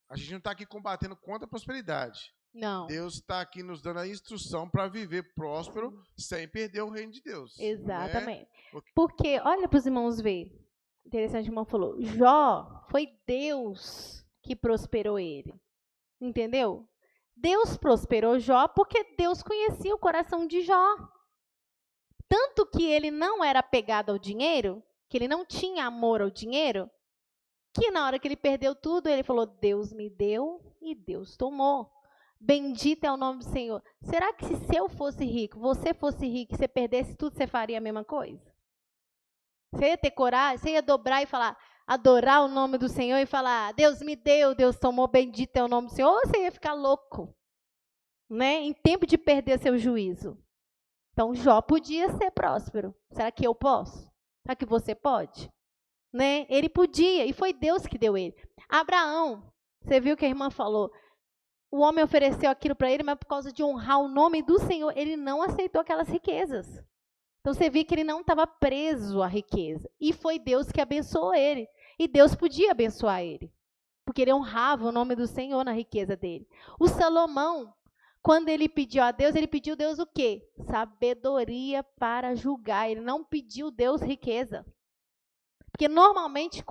Speaker 4: a gente não está aqui combatendo contra a prosperidade.
Speaker 1: Não.
Speaker 4: Deus está aqui nos dando a instrução para viver próspero sem perder o reino de Deus.
Speaker 1: Exatamente.
Speaker 4: Né?
Speaker 1: Porque, olha para os irmãos ver. Interessante, o irmão falou. Jó foi Deus que prosperou ele. Entendeu? Deus prosperou Jó porque Deus conhecia o coração de Jó. Tanto que ele não era apegado ao dinheiro, que ele não tinha amor ao dinheiro, que na hora que ele perdeu tudo, ele falou, Deus me deu e Deus tomou. Bendito é o nome do Senhor. Será que se eu fosse rico, você fosse rico, e você perdesse tudo, você faria a mesma coisa? Você ia ter coragem, você ia dobrar e falar, adorar o nome do Senhor e falar, Deus me deu, Deus tomou, bendito é o nome do Senhor, ou você ia ficar louco, né? Em tempo de perder seu juízo. Então, Jó podia ser próspero. Será que eu posso? Será que você pode? Né? Ele podia, e foi Deus que deu ele. Abraão, você viu que a irmã falou, o homem ofereceu aquilo para ele, mas por causa de honrar o nome do Senhor, ele não aceitou aquelas riquezas. Então, você viu que ele não estava preso à riqueza. E foi Deus que abençoou ele. E Deus podia abençoar ele, porque ele honrava o nome do Senhor na riqueza dele. O Salomão, quando ele pediu a Deus, ele pediu a Deus o quê? Sabedoria para julgar. Ele não pediu Deus riqueza. Porque normalmente,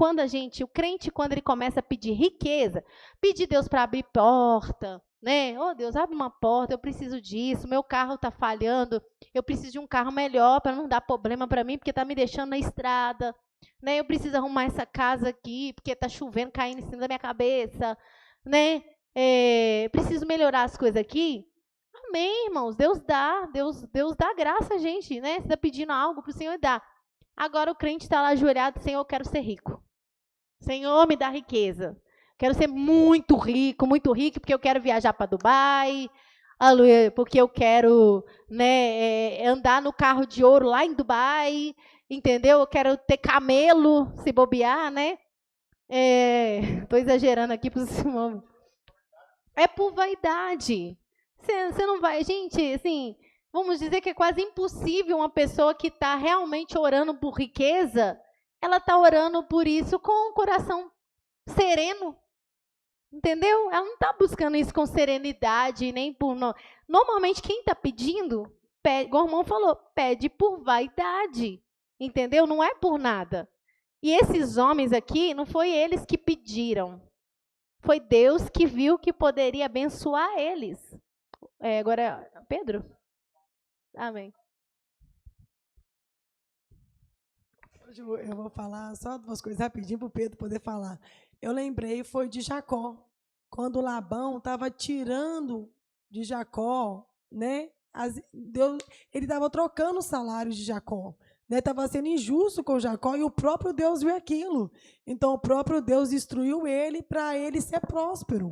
Speaker 1: o crente, quando ele começa a pedir riqueza, pedir Deus para abrir porta, né? Oh, Deus, abre uma porta, eu preciso disso, meu carro está falhando, eu preciso de um carro melhor para não dar problema para mim, porque está me deixando na estrada, né? Eu preciso arrumar essa casa aqui, porque está chovendo, caindo em cima da minha cabeça, né? Preciso melhorar as coisas aqui. Amém, irmãos, Deus dá graça a gente, né? Você está pedindo algo para o Senhor dar. Agora o crente está lá ajoelhado, Senhor, eu quero ser rico. Senhor, me dá riqueza. Quero ser muito rico, porque eu quero viajar para Dubai, porque eu quero, né, andar no carro de ouro lá em Dubai, entendeu? Eu quero ter camelo, se bobear, né? Estou exagerando aqui para os irmãos. É por vaidade. Você não vai, gente, assim, vamos dizer que é quase impossível uma pessoa que está realmente orando por riqueza, ela está orando por isso com o coração sereno. Entendeu? Ela não está buscando isso com serenidade, nem por... Normalmente, quem está pedindo, igual o irmão falou, pede por vaidade. Entendeu? Não é por nada. E esses homens aqui, não foi eles que pediram. Foi Deus que viu que poderia abençoar eles. Agora, Pedro? Amém.
Speaker 2: Hoje eu vou falar só duas coisas rapidinho para o Pedro poder falar. Eu lembrei, foi de Jacó. Quando Labão estava tirando de Jacó, né? Ele estava trocando os salários de Jacó. Estava sendo injusto com Jacó e o próprio Deus viu aquilo. Então, o próprio Deus instruiu ele para ele ser próspero.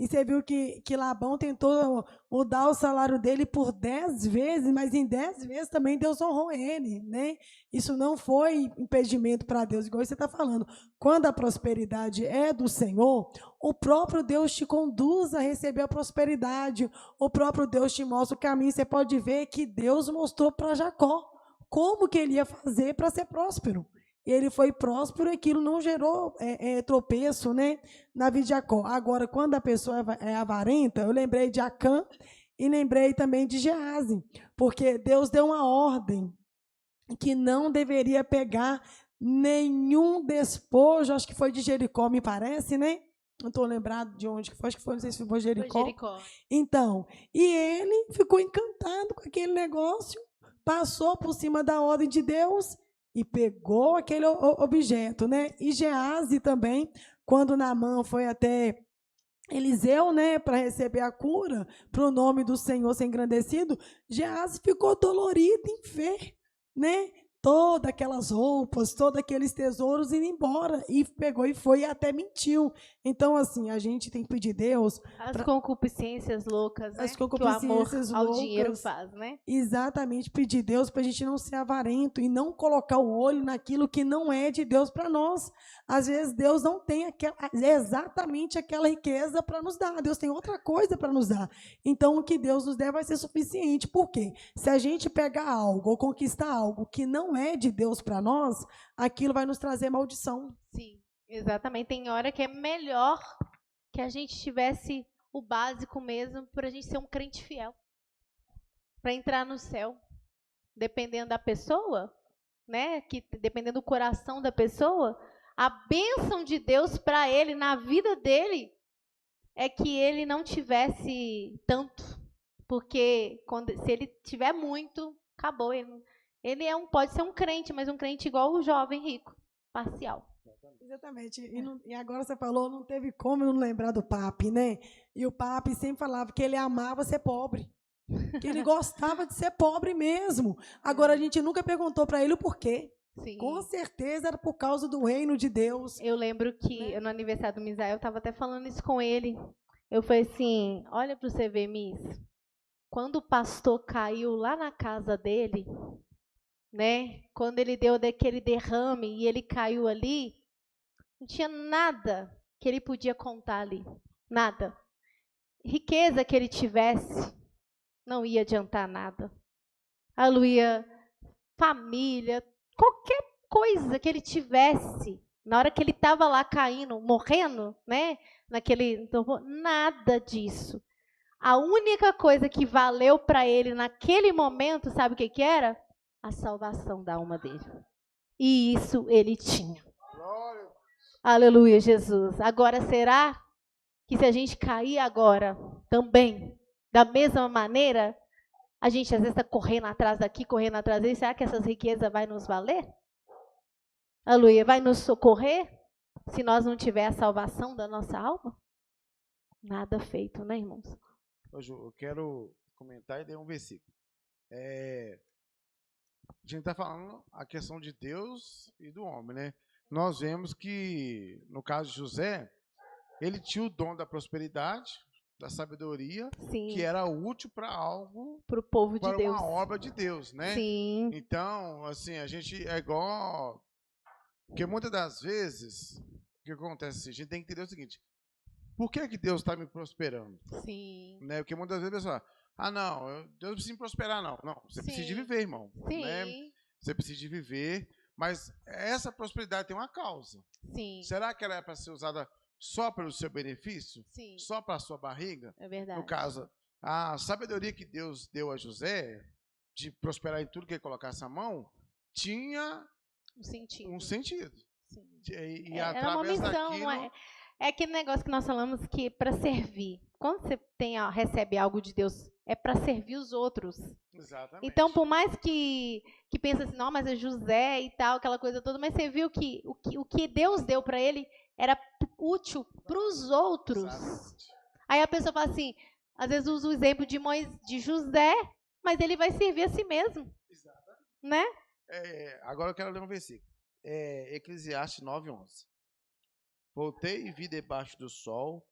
Speaker 2: E você viu que Labão tentou mudar o salário dele por 10 vezes, mas em 10 vezes também Deus honrou ele, né? Isso não foi impedimento para Deus, igual você está falando. Quando a prosperidade é do Senhor, o próprio Deus te conduz a receber a prosperidade, o próprio Deus te mostra o caminho. Você pode ver que Deus mostrou para Jacó como que ele ia fazer para ser próspero. Ele foi próspero e aquilo não gerou tropeço, né, na vida de Jacó. Agora, quando a pessoa é avarenta, eu lembrei de Acã e lembrei também de Geazi, porque Deus deu uma ordem que não deveria pegar nenhum despojo, acho que foi de Jericó, me parece, né? Não estou lembrado de onde que foi, acho que foi, não sei se foi Jericó.
Speaker 1: Foi Jericó.
Speaker 2: Então, e ele ficou encantado com aquele negócio, passou por cima da ordem de Deus e pegou aquele objeto, né? E Geazi também, quando Naamã foi até Eliseu, né, para receber a cura, para o nome do Senhor ser engrandecido, Geazi ficou dolorido em ver, né, todas aquelas roupas, todos aqueles tesouros indo embora, e pegou e foi e até mentiu. Então, assim, a gente tem que pedir a Deus...
Speaker 1: As concupiscências loucas, né?
Speaker 2: As concupiscências
Speaker 1: que o amor ao
Speaker 2: loucas,
Speaker 1: dinheiro faz, né?
Speaker 2: Exatamente, pedir a Deus para a gente não ser avarento e não colocar o olho naquilo que não é de Deus para nós. Às vezes Deus não tem exatamente aquela riqueza para nos dar, Deus tem outra coisa para nos dar. Então o que Deus nos der vai ser suficiente. Por quê? Se a gente pegar algo ou conquistar algo que não é de Deus para nós, aquilo vai nos trazer maldição.
Speaker 1: Sim, exatamente. Tem hora que é melhor que a gente tivesse o básico mesmo para a gente ser um crente fiel, para entrar no céu. Dependendo da pessoa, né? Que dependendo do coração da pessoa, a bênção de Deus para ele na vida dele é que ele não tivesse tanto, porque se ele tiver muito, acabou. Ele pode ser um crente, mas um crente igual o jovem rico, parcial.
Speaker 2: Exatamente. E agora você falou, não teve como eu não lembrar do Papi, né? E o Papi sempre falava que ele amava ser pobre, que ele gostava de ser pobre mesmo. Agora, a gente nunca perguntou para ele o porquê.
Speaker 1: Sim.
Speaker 2: Com certeza era por causa do reino de Deus.
Speaker 1: Eu lembro que no aniversário do Misael, eu estava até falando isso com ele. Eu falei assim, olha para você ver, Miss, quando o pastor caiu lá na casa dele, né? Quando ele deu daquele derrame e ele caiu ali, não tinha nada que ele podia contar ali. Nada. Riqueza que ele tivesse, não ia adiantar nada. Aleluia. Família, qualquer coisa que ele tivesse, na hora que ele estava lá caindo, morrendo, né? Nada disso. A única coisa que valeu para ele naquele momento, sabe o que era? A salvação da alma dele. E isso ele tinha.
Speaker 4: Glória.
Speaker 1: Aleluia, Jesus. Agora, será que se a gente cair agora também, da mesma maneira, a gente às vezes está correndo atrás daqui, correndo atrás dele, será que essas riquezas vai nos valer? Aleluia, vai nos socorrer se nós não tiver a salvação da nossa alma? Nada feito, né, irmãos?
Speaker 4: Hoje eu quero comentar e ler um versículo. A gente está falando a questão de Deus e do homem, né? Nós vemos que, no caso de José, ele tinha o dom da prosperidade, da sabedoria,
Speaker 1: Sim.
Speaker 4: que era útil para algo,
Speaker 1: para o povo de
Speaker 4: para
Speaker 1: Deus.
Speaker 4: uma obra de Deus, né?
Speaker 1: Sim.
Speaker 4: Então, assim, a gente é igual... Porque muitas das vezes, o que acontece assim, a gente tem que entender o seguinte, por que Deus está me prosperando?
Speaker 1: Sim.
Speaker 4: Né? Porque muitas vezes a pessoa, não, Deus não precisa me prosperar, não. Não, você precisa de viver, irmão.
Speaker 1: Sim.
Speaker 4: Né? Você precisa de viver, mas essa prosperidade tem uma causa.
Speaker 1: Sim.
Speaker 4: Será que ela é para ser usada só pelo seu benefício?
Speaker 1: Sim.
Speaker 4: Só para a sua barriga?
Speaker 1: É verdade.
Speaker 4: No caso, a sabedoria que Deus deu a José, de prosperar em tudo que ele colocasse a mão, tinha um sentido.
Speaker 1: Sim.
Speaker 4: E
Speaker 1: era uma missão,
Speaker 4: daquilo...
Speaker 1: não é? É aquele negócio que nós falamos que para servir. Quando você recebe algo de Deus, é para servir os outros.
Speaker 4: Exatamente.
Speaker 1: Então, por mais que pense assim, não, mas é José e tal, aquela coisa toda, mas você viu que o que Deus deu para ele era útil para os outros.
Speaker 4: Exatamente.
Speaker 1: Aí a pessoa fala assim, às vezes usa o exemplo de José, mas ele vai servir a si mesmo.
Speaker 4: Exatamente.
Speaker 1: Né?
Speaker 4: Agora eu quero ler um versículo. Eclesiastes 9:11. Voltei e vi debaixo do sol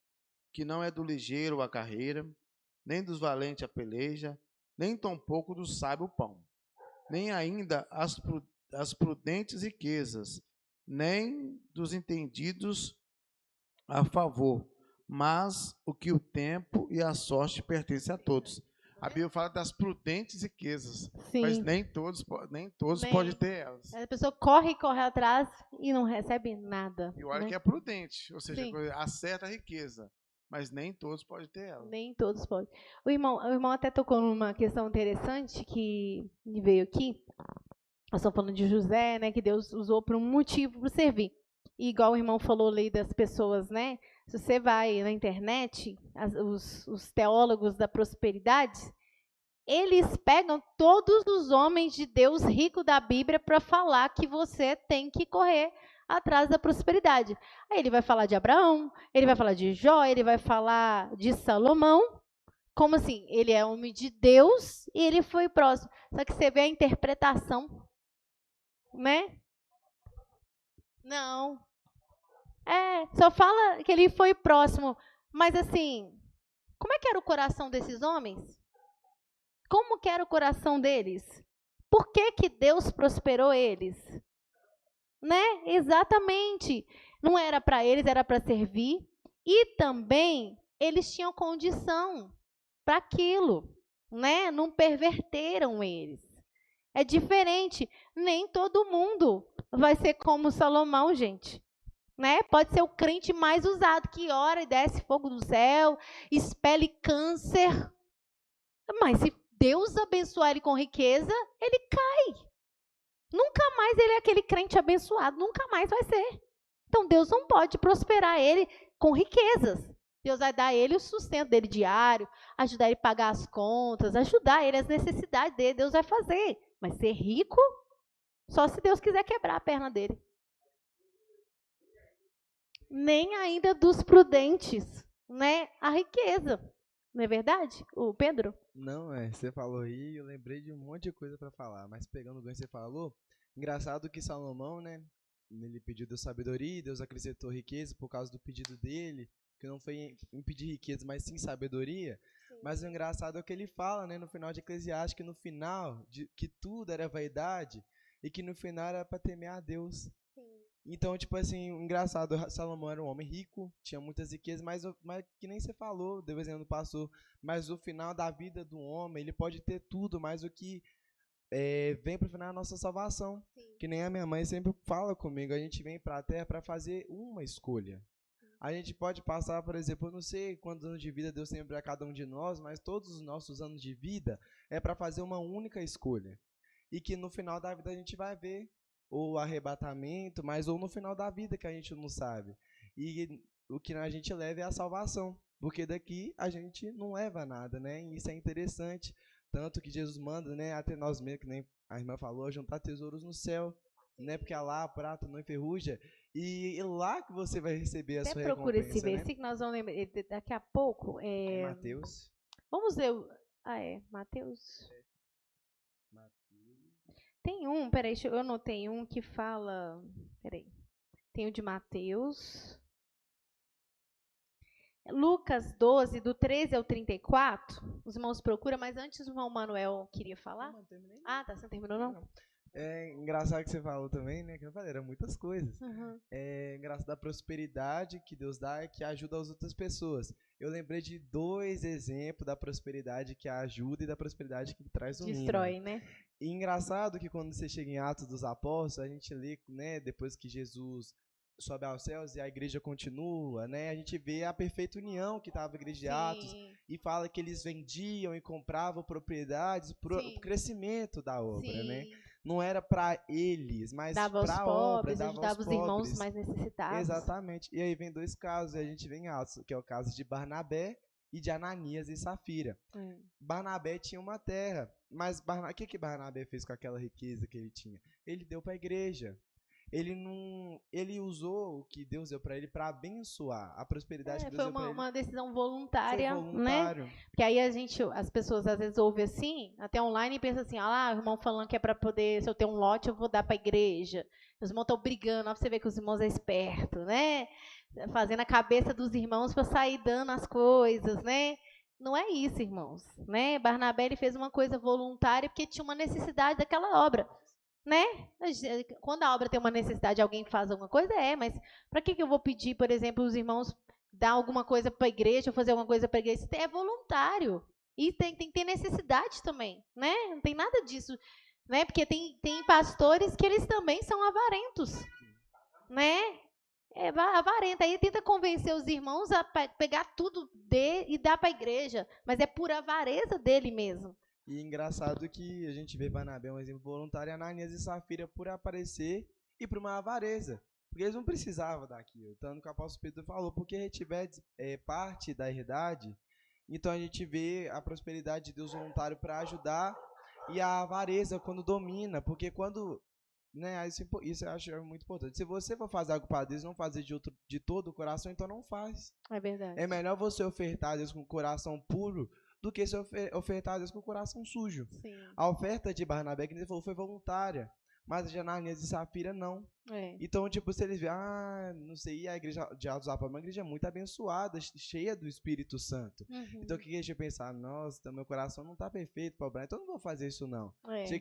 Speaker 4: que não é do ligeiro a carreira, nem dos valentes a peleja, nem tampouco do sábio o pão, nem ainda as prudentes riquezas, nem dos entendidos a favor, mas o que o tempo e a sorte pertencem a todos. A Bíblia fala das prudentes riquezas, mas
Speaker 1: Sim.
Speaker 4: nem todos
Speaker 1: Nem.
Speaker 4: podem ter elas.
Speaker 1: A pessoa corre atrás e não recebe nada.
Speaker 4: E olha
Speaker 1: né?
Speaker 4: que é prudente, ou seja,
Speaker 1: Sim.
Speaker 4: acerta a riqueza, mas nem todos podem ter ela.
Speaker 1: Nem todos podem. O irmão até tocou numa questão interessante que me veio aqui. Nós estamos falando de José, né? Que Deus usou por um motivo para servir. E igual o irmão falou ali das pessoas, né? Se você vai na internet, os teólogos da prosperidade, eles pegam todos os homens de Deus ricos da Bíblia para falar que você tem que correr atrás da prosperidade. Aí ele vai falar de Abraão, ele vai falar de Jó, ele vai falar de Salomão. Como assim? Ele é homem de Deus e ele foi próximo. Só que você vê a interpretação, né? Não. Só fala que ele foi próximo. Mas assim, como é que era o coração desses homens? Como que era o coração deles? Por que que Deus prosperou eles? Né? Exatamente. Não era para eles, era para servir. E também eles tinham condição para aquilo, né? Não perverteram eles. É diferente. Nem todo mundo vai ser como Salomão, gente. Né? Pode ser o crente mais usado, que ora e desce fogo do céu, expele câncer. Mas se Deus abençoar ele com riqueza, ele cai. Nunca mais ele é aquele crente abençoado, nunca mais vai ser. Então Deus não pode prosperar ele com riquezas. Deus vai dar a ele o sustento dele diário, ajudar ele a pagar as contas, ajudar ele as necessidades dele, Deus vai fazer. Mas ser rico, só se Deus quiser quebrar a perna dele. Nem ainda dos prudentes, né? A riqueza. Não é verdade, o Pedro?
Speaker 3: Não, você falou aí, eu lembrei de um monte de coisa para falar, mas pegando o ganho que você falou, engraçado que Salomão, né, ele pediu Deus sabedoria, Deus acrescentou riqueza por causa do pedido dele, que não foi em pedir riqueza, mas sim sabedoria. Sim. Mas o engraçado é o que ele fala, né, no final de Eclesiastes, que no final, que tudo era vaidade e que no final era para temer a Deus. Sim. Então, tipo assim, engraçado, Salomão era um homem rico, tinha muitas riquezas, mas que nem você falou, Deus ainda não passou, mas o final da vida do homem, ele pode ter tudo, mas o que vem para o final é a nossa salvação. Sim. Que nem a minha mãe sempre fala comigo, a gente vem para a terra para fazer uma escolha. Sim. A gente pode passar, por exemplo, eu não sei quantos anos de vida Deus tem para cada um de nós, mas todos os nossos anos de vida é para fazer uma única escolha. E que no final da vida a gente vai ver ou arrebatamento, mas ou no final da vida que a gente não sabe. E o que a gente leva é a salvação, porque daqui a gente não leva nada, né? E isso é interessante, tanto que Jesus manda, né, até nós mesmos, que nem a irmã falou, juntar tesouros no céu, né? Porque lá a prata não enferruja, e lá que você vai receber a sua recompensa. Procura esse
Speaker 1: versículo, nós vamos lembrar daqui a pouco.
Speaker 3: É Mateus.
Speaker 1: Vamos ver. Mateus. Tem um, peraí, eu anotei um que fala, tem o de Mateus, Lucas 12, do 13 ao 34, os irmãos procuram, mas antes o irmão Manuel queria falar?
Speaker 3: Não terminei.
Speaker 1: Tá, você não terminou não?
Speaker 3: É engraçado que você falou também, né, que eu falei, eram muitas coisas. Uhum. É engraçado da prosperidade que Deus dá e que ajuda as outras pessoas. Eu lembrei de 2 exemplos da prosperidade que ajuda e da prosperidade que traz o
Speaker 1: destrói, né?
Speaker 3: E engraçado que quando você chega em Atos dos Apóstolos, a gente lê, né, depois que Jesus sobe aos céus e a igreja continua, né, a gente vê a perfeita união que estava a igreja de Atos, e fala que eles vendiam e compravam propriedades para o crescimento da obra, né? Não era para eles, mas para a obra,
Speaker 1: ajudava os irmãos mais necessitados.
Speaker 3: Exatamente. E aí vem 2 casos, e a gente vê em Atos, que é o caso de Barnabé e de Ananias e Safira. Barnabé tinha uma terra, mas o que Barnabé fez com aquela riqueza que ele tinha? Ele deu para a igreja. Ele usou o que Deus deu para ele para abençoar a prosperidade que Deus deu para ele.
Speaker 1: Foi uma decisão voluntária, né? Porque aí as pessoas às vezes ouvem assim, até online, e pensam assim, o irmão falando que é para poder, se eu tenho um lote, eu vou dar para a igreja. Os irmãos estão brigando, ó, pra você ver que os irmãos é esperto, né? fazendo a cabeça dos irmãos para sair dando as coisas, né? Não é isso, irmãos, né? Barnabé ele fez uma coisa voluntária porque tinha uma necessidade daquela obra, né? Quando a obra tem uma necessidade, alguém faz alguma coisa, mas para que eu vou pedir, por exemplo, os irmãos dar alguma coisa para a igreja, ou fazer alguma coisa para a igreja? Isso é voluntário. E tem que ter necessidade também, né? Não tem nada disso, né? Porque tem pastores que eles também são avarentos, né? É avarenta. Aí tenta convencer os irmãos a pegar tudo e dar para a igreja, mas é por avareza dele mesmo.
Speaker 3: E engraçado que a gente vê Barnabé um exemplo voluntário, Ananias e Safira por aparecer e por uma avareza. Porque eles não precisavam daquilo. Tanto que o apóstolo Pedro falou, porque retiver parte da herdade, então a gente vê a prosperidade de Deus voluntário para ajudar e a avareza quando domina. Porque quando, né, isso eu acho muito importante. Se você for fazer algo para Deus, não fazer de todo o coração, então não faz.
Speaker 1: É verdade.
Speaker 3: É melhor você ofertar a Deus com o coração puro do que se ofertar a Deus com o coração sujo.
Speaker 1: Sim.
Speaker 3: A oferta de Barnabé, que ele falou, foi voluntária. Mas a de Ananias e Safira, não. Então, tipo, se eles verem, não sei, a igreja de Atos Apóstolos é uma igreja muito abençoada, cheia do Espírito Santo. Então, o que a gente pensar? Nossa, meu coração não está perfeito para Abraão, então eu não vou fazer isso, não.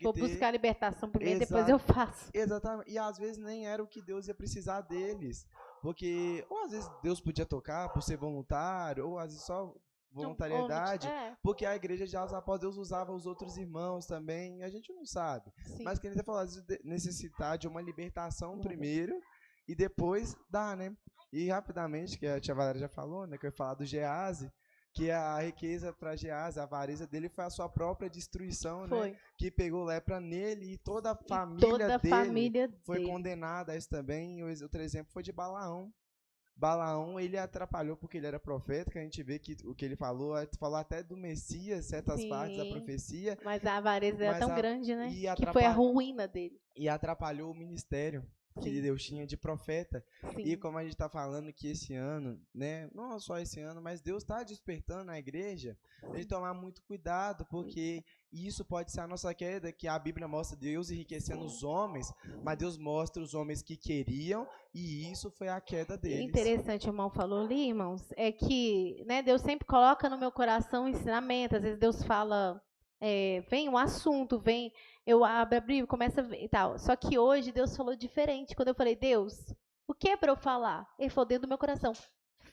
Speaker 1: Vou buscar a libertação primeiro, depois eu faço.
Speaker 3: Exatamente. E às vezes nem era o que Deus ia precisar deles. Porque, ou às vezes Deus podia tocar por ser voluntário, ou às vezes só voluntariedade, porque a igreja de Atos Apóstolos, Deus usava os outros irmãos também, a gente não sabe. Sim. Mas que ele falou, às vezes necessitar de uma libertação primeiro e depois dá, né? E rapidamente, que a tia Valéria já falou, né, que eu ia falar do Gease, que a riqueza para Gease, a avareza dele foi a sua própria destruição, né? Que pegou lepra nele e toda a família dele foi condenada a isso também. O outro exemplo foi de Balaão. Balaão, ele atrapalhou porque ele era profeta, que a gente vê que o que ele falou até do Messias, certas partes da profecia.
Speaker 1: Mas a avareza era tão grande, né? Que foi a ruína dele.
Speaker 3: E atrapalhou o ministério que Deus tinha de profeta. Sim. E como a gente está falando que esse ano, né, não só esse ano, mas Deus está despertando a igreja, a gente tomar muito cuidado, porque isso pode ser a nossa queda, que a Bíblia mostra Deus enriquecendo os homens, mas Deus mostra os homens que queriam, e isso foi a queda deles.
Speaker 1: Interessante, o irmão falou ali, irmãos, é que, né, Deus sempre coloca no meu coração ensinamento. Às vezes Deus fala, vem um assunto, eu abro a Bíblia, começo a ver e tal. Só que hoje Deus falou diferente. Quando eu falei, Deus, o que é para eu falar? Ele falou dentro do meu coração,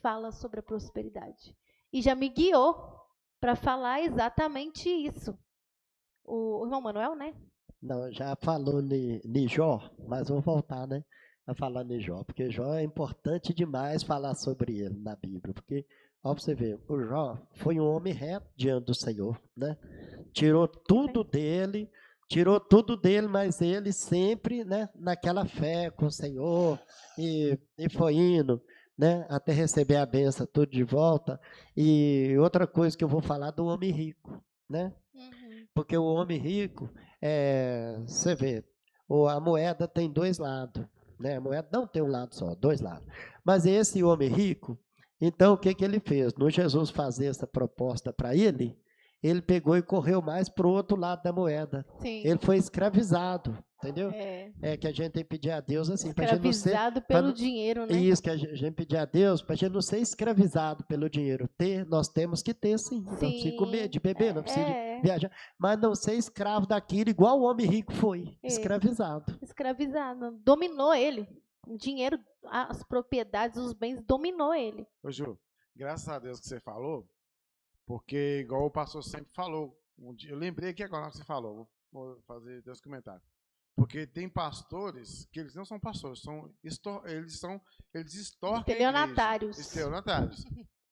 Speaker 1: fala sobre a prosperidade. E já me guiou para falar exatamente isso. O irmão Manuel, né?
Speaker 5: Não, já falou de Jó, mas vou voltar, né, a falar de Jó, porque Jó é importante demais falar sobre ele na Bíblia, porque, ó, você vê, o Jó foi um homem reto diante do Senhor, né? Tirou tudo dele, mas ele sempre, né, naquela fé com o Senhor, e foi indo, né, até receber a benção tudo de volta. E outra coisa que eu vou falar do homem rico, né? Porque o homem rico, você vê, a moeda tem dois lados, né? A moeda não tem um lado só, dois lados. Mas esse homem rico, então o que ele fez? No Jesus fazer essa proposta para ele pegou e correu mais para o outro lado da moeda.
Speaker 1: Sim.
Speaker 5: Ele foi escravizado, entendeu? É que a gente tem que pedir a Deus assim, para a gente não ser...
Speaker 1: Escravizado pelo dinheiro, né?
Speaker 5: Isso, que a gente pedir a Deus, para a gente não ser escravizado pelo dinheiro. Nós temos que ter, sim. Não precisa de comer, de beber, não precisa de viajar. Mas não ser escravo daquilo, igual o homem rico foi, escravizado.
Speaker 1: Escravizado. Dominou ele. O dinheiro, as propriedades, os bens, dominou ele.
Speaker 4: Ô, Ju, graças a Deus que você falou, porque, igual o pastor sempre falou, eu lembrei aqui agora que você falou, vou fazer dois comentários. Porque tem pastores que eles não são pastores, eles extorquem
Speaker 1: estelionatários.
Speaker 4: Estelionatários.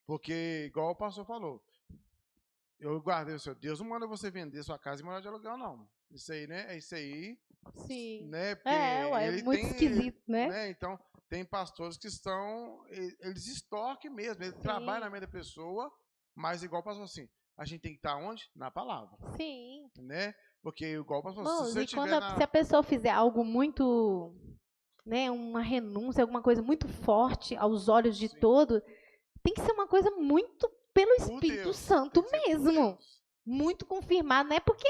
Speaker 4: Porque, igual o pastor falou, eu guardei o seu Deus, não manda você vender sua casa e morar de aluguel, não. Isso aí, né? É isso aí.
Speaker 1: Sim.
Speaker 4: Né?
Speaker 1: É muito esquisito, né?
Speaker 4: Então, tem pastores que eles extorquem mesmo, eles trabalham na mente da pessoa. Mas igual passou assim, a gente tem que estar onde? Na palavra.
Speaker 1: Sim.
Speaker 4: Né? Porque igual passou
Speaker 1: assim, se a pessoa fizer algo muito, né, uma renúncia, alguma coisa muito forte aos olhos de todo, tem que ser uma coisa muito pelo Espírito Santo mesmo. Muito confirmado, não é porque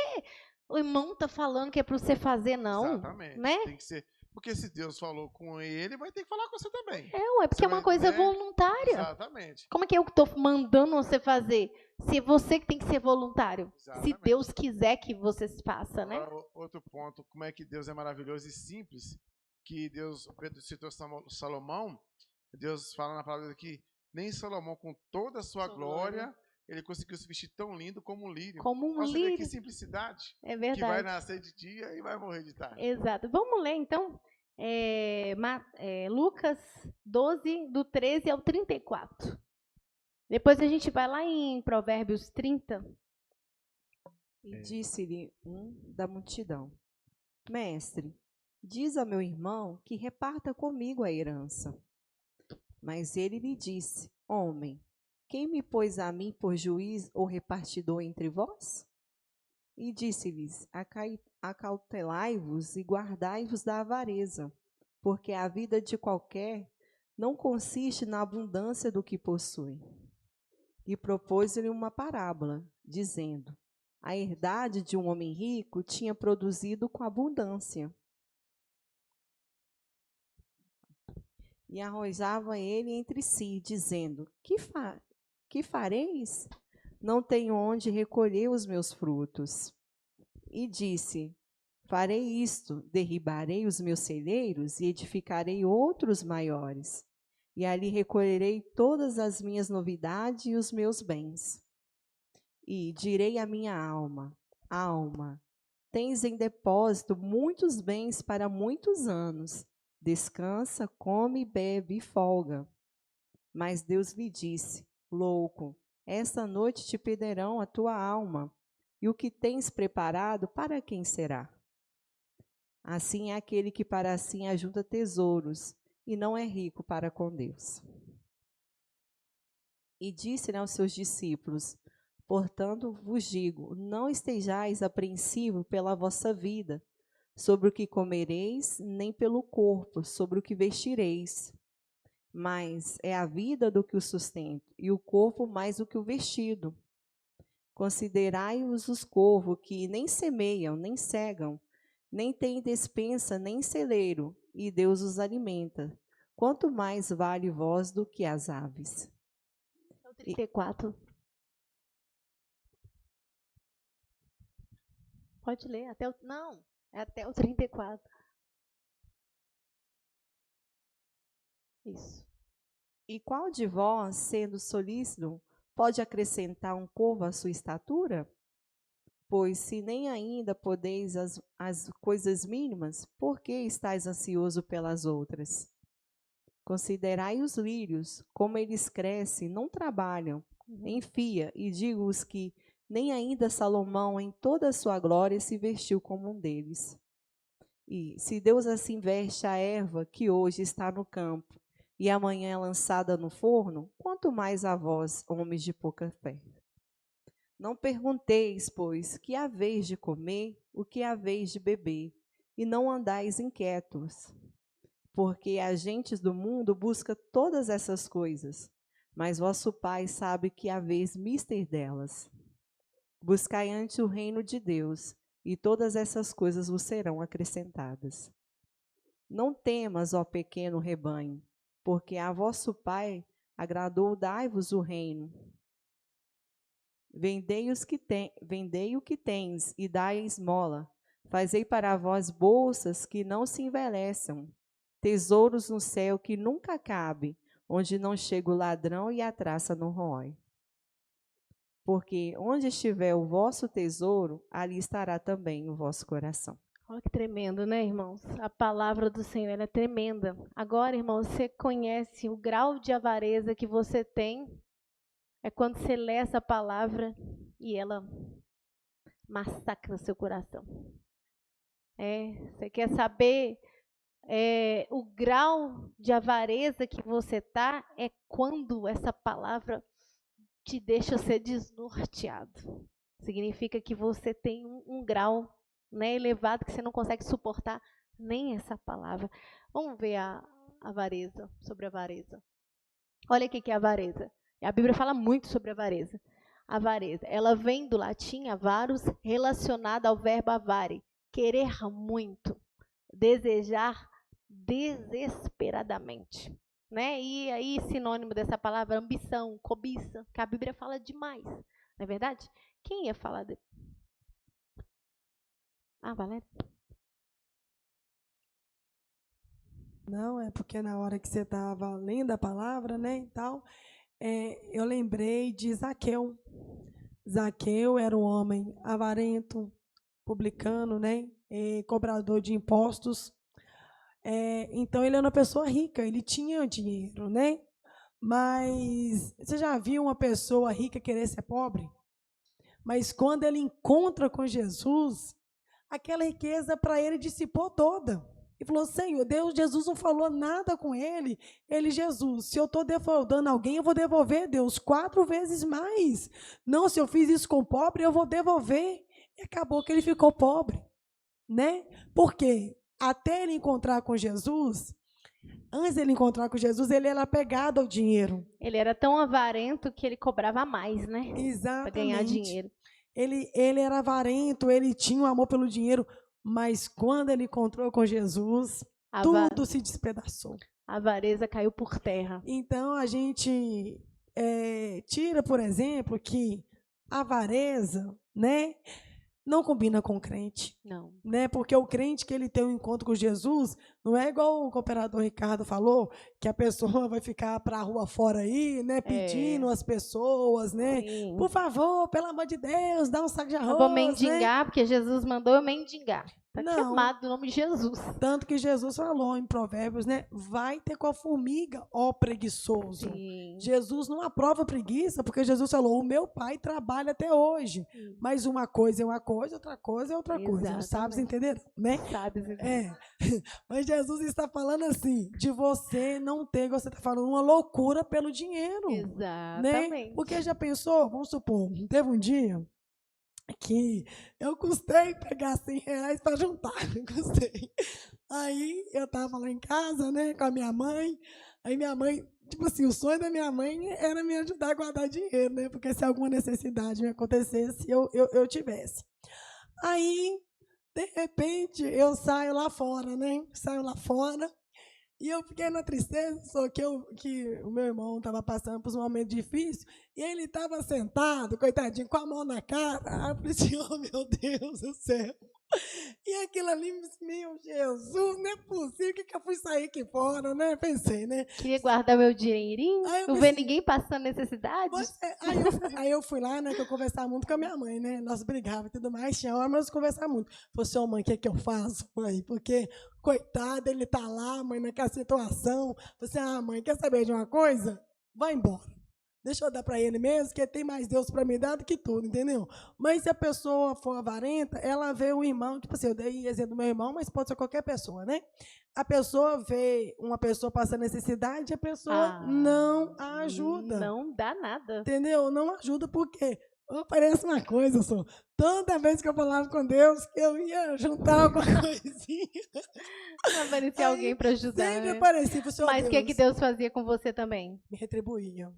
Speaker 1: o irmão tá falando que é para você fazer, não.
Speaker 4: Exatamente.
Speaker 1: Né?
Speaker 4: Tem que ser, Porque se Deus falou com ele, vai ter que falar com você também.
Speaker 1: Porque é uma coisa voluntária.
Speaker 4: Exatamente.
Speaker 1: Como é que eu estou mandando você fazer? Se você que tem que ser voluntário.
Speaker 4: Exatamente.
Speaker 1: Se Deus quiser que você faça, né?
Speaker 4: Agora, outro ponto, como é que Deus é maravilhoso e simples, que Deus, Pedro citou Salomão, Deus fala na palavra que nem Salomão, com toda a sua glória, ele conseguiu se vestir tão lindo como um lírio.
Speaker 1: Como um
Speaker 4: Nossa,
Speaker 1: lírio.
Speaker 4: Que simplicidade.
Speaker 1: É verdade.
Speaker 4: Que vai nascer de dia e vai morrer de tarde.
Speaker 1: Exato. Vamos ler, então, Lucas 12, do 13 ao 34. Depois a gente vai lá em Provérbios 30.
Speaker 6: E disse-lhe um da multidão: Mestre, diz a meu irmão que reparta comigo a herança. Mas ele lhe disse: Homem, quem me pôs a mim por juiz ou repartidor entre vós? E disse-lhes: Acautelai-vos e guardai-vos da avareza, porque a vida de qualquer não consiste na abundância do que possui. E propôs-lhe uma parábola, dizendo: A herdade de um homem rico tinha produzido com abundância. E arrojava ele entre si, dizendo: Que fareis? Não tenho onde recolher os meus frutos. E disse: Farei isto, derribarei os meus celeiros e edificarei outros maiores. E ali recolherei todas as minhas novidades e os meus bens. E direi à minha alma: Alma, tens em depósito muitos bens para muitos anos. Descansa, come, bebe e folga. Mas Deus lhe disse: Louco, esta noite te perderão a tua alma, e o que tens preparado, para quem será? Assim é aquele que para si ajunta tesouros, e não é rico para com Deus. E disse aos seus discípulos: Portanto vos digo, não estejais apreensivos pela vossa vida, sobre o que comereis, nem pelo corpo, sobre o que vestireis. Mas é a vida do que o sustenta, e o corpo mais do que o vestido. Considerai-os os corvos, que nem semeiam, nem cegam, nem têm despensa, nem celeiro, e Deus os alimenta. Quanto mais vale vós do que as aves.
Speaker 1: 34. Pode ler até o... Não, é até o 34. Isso.
Speaker 6: E qual de vós, sendo solícito, pode acrescentar um corvo à sua estatura? Pois se nem ainda podeis as coisas mínimas, por que estáis ansioso pelas outras? Considerai os lírios, como eles crescem, não trabalham. Enfia, e digo-vos que nem ainda Salomão, em toda a sua glória, se vestiu como um deles. E se Deus assim veste a erva que hoje está no campo, e amanhã é lançada no forno, quanto mais a vós, homens de pouca fé. Não pergunteis, pois, que haveis de comer, o que haveis de beber, e não andais inquietos. Porque as gentes do mundo buscam todas essas coisas, mas vosso Pai sabe que haveis mister delas. Buscai antes o reino de Deus, e todas essas coisas vos serão acrescentadas. Não temas, ó pequeno rebanho, porque a vosso Pai agradou dar-vos o reino. Vendei o que tens e dai a esmola. Fazei para vós bolsas que não se envelheçam, tesouros no céu que nunca cabe, onde não chega o ladrão e a traça não rói. Porque onde estiver o vosso tesouro, ali estará também o vosso coração.
Speaker 1: Olha que tremendo, né, irmãos? A palavra do Senhor ela é tremenda. Agora, irmãos, você conhece o grau de avareza que você tem? É quando você lê essa palavra e ela massacra o seu coração. Você quer saber o grau de avareza que você está? É quando essa palavra te deixa ser desnorteado. Significa que você tem um grau, né, elevado que você não consegue suportar nem essa palavra. Vamos ver a avareza, sobre a avareza. Olha o que é a avareza. A Bíblia fala muito sobre a avareza. A avareza, ela vem do latim avarus, relacionada ao verbo avare, querer muito, desejar desesperadamente. Né? E aí, sinônimo dessa palavra, ambição, cobiça, que a Bíblia fala demais. Não é verdade? Quem ia falar de... Valéria?
Speaker 2: Não, é porque na hora que você estava lendo a palavra, né, e tal, eu lembrei de Zaqueu. Zaqueu era um homem avarento, publicano, né, cobrador de impostos. Então, ele era uma pessoa rica, ele tinha dinheiro, né? Mas você já viu uma pessoa rica querer ser pobre? Mas quando ele encontra com Jesus, aquela riqueza para ele dissipou toda. Ele falou, Senhor, Deus, Jesus não falou nada com ele. Ele, Jesus, se eu estou defraudando alguém, eu vou devolver, Deus, 4 vezes mais. Não, se eu fiz isso com o pobre, eu vou devolver. E acabou que ele ficou pobre, né? Por quê? Até ele encontrar com Jesus, antes dele encontrar com Jesus, ele era apegado ao dinheiro.
Speaker 1: Ele era tão avarento que ele cobrava mais, né?
Speaker 2: Exatamente.
Speaker 1: Para ganhar dinheiro.
Speaker 2: Ele era avarento, ele tinha um amor pelo dinheiro, mas quando ele encontrou com Jesus, tudo se despedaçou.
Speaker 1: A avareza caiu por terra.
Speaker 2: Então, a gente tira, por exemplo, que a avareza, né, não combina com o crente.
Speaker 1: Não.
Speaker 2: Né? Porque o crente que ele tem um encontro com Jesus, não é igual o cooperador Ricardo falou, que a pessoa vai ficar para a rua fora aí, né, pedindo às pessoas, né?
Speaker 1: Sim.
Speaker 2: Por favor, pelo amor de Deus, dá um saco de arroz.
Speaker 1: Eu vou mendigar, né? Porque Jesus mandou eu mendigar. Está
Speaker 2: chamado
Speaker 1: no nome de Jesus.
Speaker 2: Tanto que Jesus falou em Provérbios, né? Vai ter com a formiga, ó preguiçoso.
Speaker 1: Sim.
Speaker 2: Jesus não aprova preguiça, porque Jesus falou, o meu pai trabalha até hoje. Sim. Mas uma coisa é uma coisa, outra coisa é outra coisa. Os sábios entenderam, né?
Speaker 1: Sábios entenderam.
Speaker 2: Mas Jesus está falando assim, de você não ter, você está falando uma loucura pelo dinheiro.
Speaker 1: Exatamente.
Speaker 2: Né? Porque já pensou, vamos supor, teve um dia que eu custei pegar R$100 para juntar, custei. Aí eu estava lá em casa, né, com a minha mãe, aí minha mãe, tipo assim, o sonho da minha mãe era me ajudar a guardar dinheiro, né, porque se alguma necessidade me acontecesse, eu tivesse. Aí, de repente, eu saio lá fora, né, e eu fiquei na tristeza, só que o meu irmão estava passando por um momento difícil, e ele estava sentado, coitadinho, com a mão na cara. Aí eu falei assim, oh, meu Deus do céu. E aquilo ali, meu Jesus, não é possível, que eu fui sair aqui fora, né? Pensei, né?
Speaker 1: Queria guardar meu dinheirinho, não ver ninguém passando necessidade.
Speaker 2: Aí eu fui lá, né, que eu conversava muito com a minha mãe, né? Nós brigávamos e tudo mais, tinha hora, mas conversava muito. Falei assim, mãe, o que é que eu faço, mãe? Porque, coitado, ele tá lá, mãe, naquela situação. Falei assim, mãe, quer saber de uma coisa? Vai embora. Deixa eu dar para ele mesmo, que tem mais Deus para me dar do que tudo, entendeu? Mas se a pessoa for avarenta, ela vê o irmão, tipo assim, eu dei exemplo do meu irmão, mas pode ser qualquer pessoa, né? A pessoa vê uma pessoa passando necessidade, a pessoa não ajuda.
Speaker 1: Não dá nada.
Speaker 2: Entendeu? Não ajuda porque parece uma coisa só. Toda vez que eu falava com Deus, eu ia juntar alguma coisinha.
Speaker 1: Aparecia alguém para ajudar.
Speaker 2: Sempre
Speaker 1: né?
Speaker 2: aparecia.
Speaker 1: Mas o que Deus fazia com você também?
Speaker 2: Me retribuía.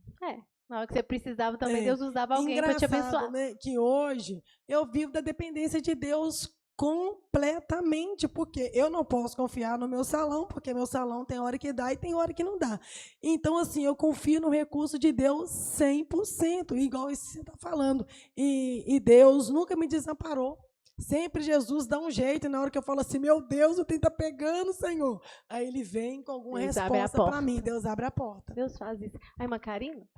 Speaker 1: Na hora que você precisava também, Deus usava alguém para te abençoar.
Speaker 2: Né, que hoje eu vivo da dependência de Deus completamente, porque eu não posso confiar no meu salão, porque meu salão tem hora que dá e tem hora que não dá. Então, assim, eu confio no recurso de Deus 100%, igual isso que você está falando. E Deus nunca me desamparou. Sempre Jesus dá um jeito, e na hora que eu falo assim, meu Deus, o trem está pegando, Senhor. Aí ele vem com alguma resposta para mim. Deus abre a porta.
Speaker 1: Deus faz isso. Aí, Macarina?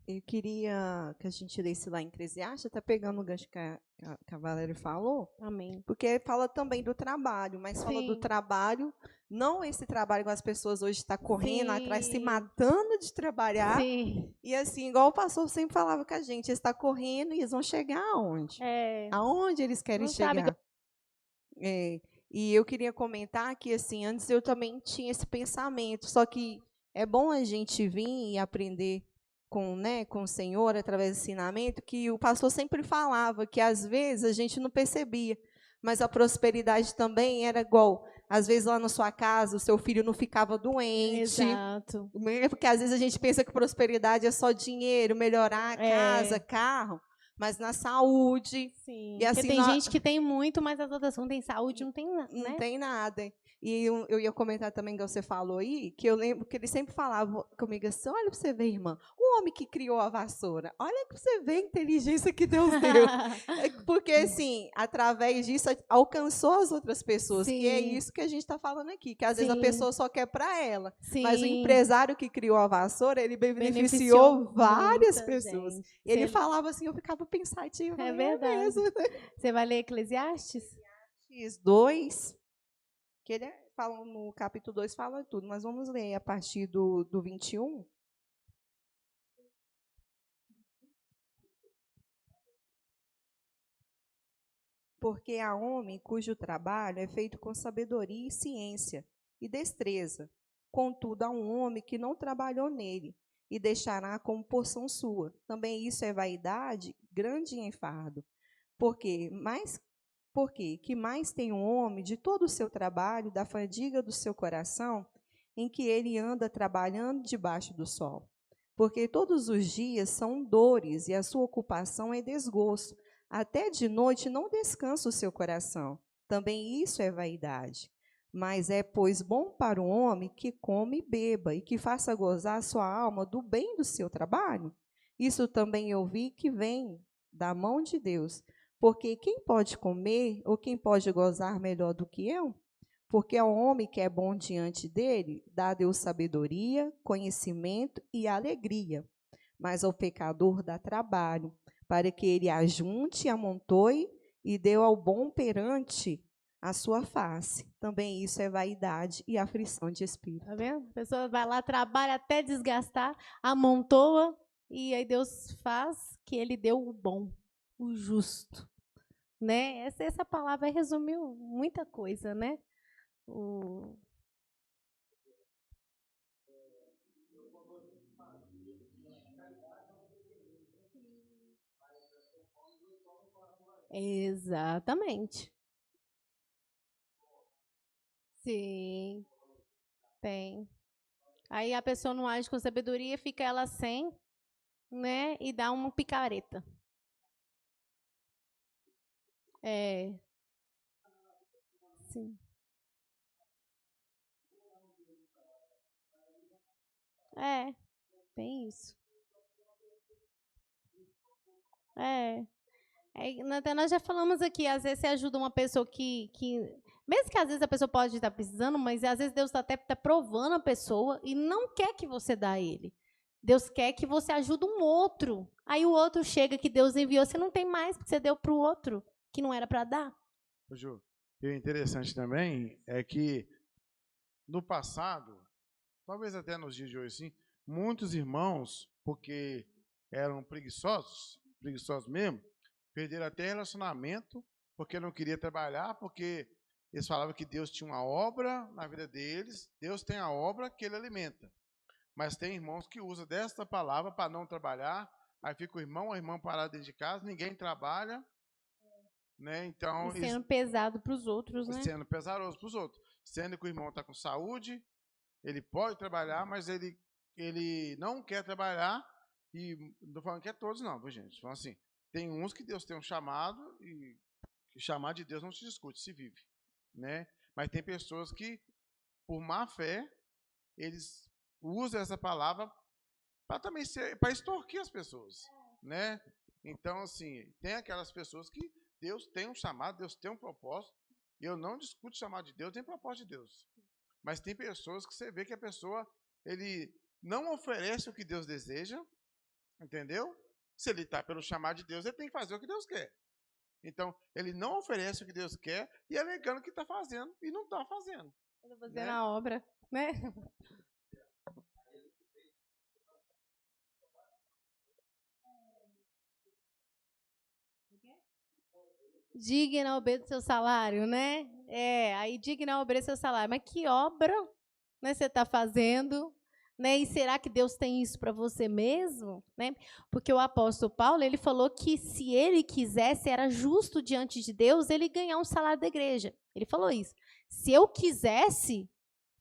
Speaker 6: Eu queria que a gente lesse lá em Eclesiastes, está pegando o gancho que a Valéria falou.
Speaker 1: Amém.
Speaker 6: Porque fala também do trabalho, mas fala do trabalho, não esse trabalho que as pessoas hoje estão correndo atrás, se matando de trabalhar.
Speaker 1: Sim.
Speaker 6: E assim, igual o pastor sempre falava com a gente, eles estão correndo e eles vão chegar aonde? Aonde eles querem chegar? E eu queria comentar que, assim, antes eu também tinha esse pensamento, só que é bom a gente vir e aprender com o Senhor, através do ensinamento, que o pastor sempre falava que, às vezes, a gente não percebia, mas a prosperidade também era igual, às vezes, lá na sua casa, o seu filho não ficava doente.
Speaker 1: Exato.
Speaker 6: Porque, às vezes, a gente pensa que prosperidade é só dinheiro, melhorar a casa, carro, mas na saúde.
Speaker 1: Sim.
Speaker 6: E assim,
Speaker 1: Porque tem gente que tem muito, mas as outras não tem saúde, não tem nada,
Speaker 6: não
Speaker 1: né?
Speaker 6: tem nada. E eu ia comentar também que você falou aí, que eu lembro que ele sempre falava comigo assim, olha para você ver, irmã, o homem que criou a vassoura, olha para você ver a inteligência que Deus deu. Porque, assim, através disso, alcançou as outras pessoas, que é
Speaker 1: Sim.
Speaker 6: isso que a gente está falando aqui, que às vezes a
Speaker 1: Sim.
Speaker 6: pessoa só quer para ela.
Speaker 1: Sim.
Speaker 6: Mas o empresário que criou a vassoura, ele beneficiou várias
Speaker 1: muita
Speaker 6: pessoas.
Speaker 1: gente.
Speaker 6: Ele falava assim, eu ficava pensativa.
Speaker 1: É verdade.
Speaker 6: Mesmo.
Speaker 1: Você vai ler Eclesiastes?
Speaker 6: 2, que ele fala no capítulo 2, fala tudo, mas vamos ler a partir do 21. Porque há homem cujo trabalho é feito com sabedoria e ciência e destreza. Contudo, há um homem que não trabalhou nele e deixará como porção sua. Também isso é vaidade, grande enfardo. Porque que mais tem um homem de todo o seu trabalho, da fadiga do seu coração, em que ele anda trabalhando debaixo do sol. Porque todos os dias são dores e a sua ocupação é desgosto. Até de noite não descansa o seu coração. Também isso é vaidade. Mas é, pois, bom para o homem que come e beba, e que faça gozar a sua alma do bem do seu trabalho. Isso também eu vi que vem da mão de Deus. Porque quem pode comer, ou quem pode gozar melhor do que eu? Porque ao homem que é bom diante dele, dá a Deus sabedoria, conhecimento e alegria. Mas ao pecador dá trabalho, para que ele ajunte, amontoe e dê ao bom perante a sua face. Também isso é vaidade e aflição de espírito.
Speaker 1: Tá vendo? A pessoa vai lá, trabalha até desgastar, amontoa, e aí Deus faz que ele deu o bom, o justo. Né? Essa palavra resumiu muita coisa, né? Exatamente. Sim, tem. Aí a pessoa não age com sabedoria, fica ela sem, né? E dá uma picareta. É. Sim. É, tem isso. Até nós já falamos aqui, às vezes você ajuda uma pessoa que mesmo que às vezes a pessoa pode estar precisando, mas às vezes Deus até está provando a pessoa e não quer que você dê a ele. Deus quer que você ajude um outro. Aí o outro chega que Deus enviou, você não tem mais, porque você deu para o outro, que não era para dar.
Speaker 4: Ju, e o interessante também é que no passado, talvez até nos dias de hoje, sim, muitos irmãos, porque eram preguiçosos mesmo, perderam até relacionamento, porque não queria trabalhar, porque eles falavam que Deus tinha uma obra na vida deles, Deus tem a obra que ele alimenta. Mas tem irmãos que usam desta palavra para não trabalhar, aí fica o irmão, a irmã parada dentro de casa, ninguém trabalha, né? Então,
Speaker 1: e sendo pesado para os outros, né?
Speaker 4: Sendo pesaroso para os outros. Sendo que o irmão está com saúde, ele pode trabalhar, mas ele não quer trabalhar, e não estou falando que é todos não, viu, gente? Então, assim, tem uns que Deus tem um chamado, e o chamado de Deus não se discute, se vive, né? Mas tem pessoas que, por má fé, eles usam essa palavra para também para extorquir as pessoas, né? Então, assim, tem aquelas pessoas que Deus tem um chamado, Deus tem um propósito, e eu não discuto o chamado de Deus, tem propósito de Deus. Mas tem pessoas que você vê que a pessoa, ele não oferece o que Deus deseja, entendeu? Se ele está pelo chamado de Deus, ele tem que fazer o que Deus quer. Então, ele não oferece o que Deus quer e alegando que está fazendo e não está fazendo.
Speaker 1: Está fazendo a obra, né? Digna obedecer o seu salário, né? Aí digna obedecer o seu salário. Mas que obra, né, você está fazendo? Né? E será que Deus tem isso para você mesmo? Né? Porque o apóstolo Paulo, ele falou que se ele quisesse, era justo diante de Deus, ele ganhar um salário da igreja. Ele falou isso. Se eu quisesse,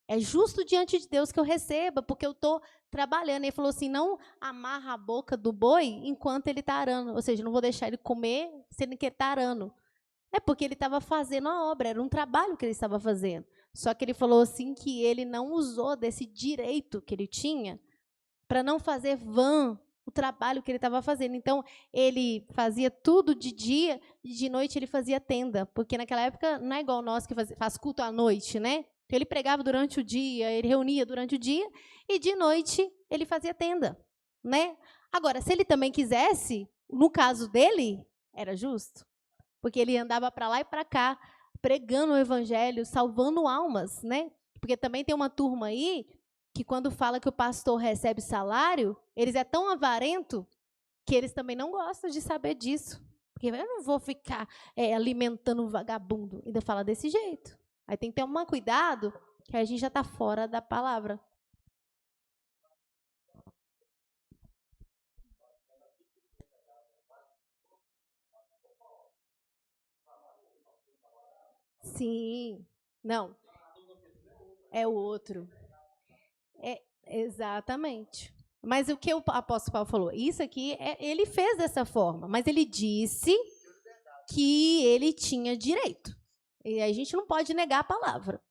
Speaker 1: É justo diante de Deus que eu receba, porque eu estou trabalhando. Ele falou assim, não amarra a boca do boi enquanto ele está arando. Ou seja, não vou deixar ele comer sendo que ele está arando. É porque ele estava fazendo a obra, era um trabalho que ele estava fazendo. Só que ele falou assim que ele não usou desse direito que ele tinha para não fazer vã o trabalho que ele estava fazendo. Então, ele fazia tudo de dia e de noite ele fazia tenda. Porque naquela época não é igual nós que faz culto à noite, né? Então, ele pregava durante o dia, ele reunia durante o dia e de noite ele fazia tenda, né? Agora, se ele também quisesse, no caso dele, era justo. Porque ele andava para lá e para cá, pregando o evangelho, salvando almas, né? Porque também tem uma turma aí que quando fala que o pastor recebe salário, eles é tão avarento que eles também não gostam de saber disso. Porque eu não vou ficar alimentando um vagabundo. Ainda fala desse jeito. Aí tem que ter cuidado, que a gente já está fora da palavra. Sim. Não. É o outro. Exatamente. Mas o que o apóstolo Paulo falou? Isso aqui, ele fez dessa forma, mas ele disse que ele tinha direito. E a gente não pode negar a palavra.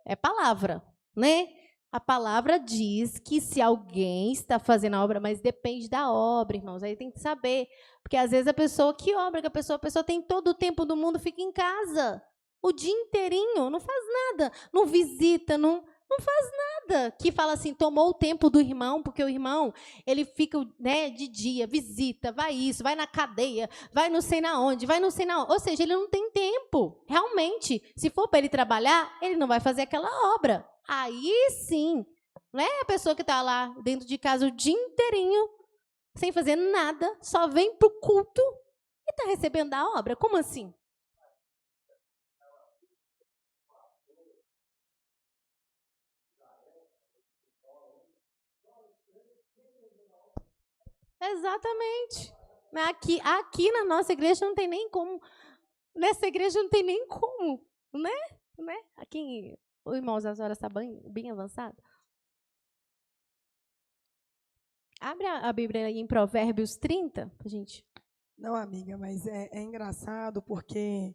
Speaker 1: É palavra, né? A palavra diz que se alguém está fazendo a obra, mas depende da obra, irmãos, aí tem que saber. Porque às vezes a pessoa, que obra que a pessoa tem todo o tempo do mundo, fica em casa, o dia inteirinho, não faz nada, não visita, não faz nada. Que fala assim, tomou o tempo do irmão, porque o irmão, ele fica, né, de dia, visita, vai isso, vai na cadeia, vai não sei na onde, vai não sei na onde. Ou seja, ele não tem tempo. Realmente, se for para ele trabalhar, ele não vai fazer aquela obra. Aí sim, né? A pessoa que está lá dentro de casa o dia inteirinho, sem fazer nada, só vem para o culto e está recebendo a obra. Como assim? Exatamente. Aqui na nossa igreja não tem nem como. Nessa igreja não tem nem como, né? Aqui, o irmão as horas está bem avançado. Abre a Bíblia aí em Provérbios 30, gente.
Speaker 2: Não, amiga, mas é engraçado porque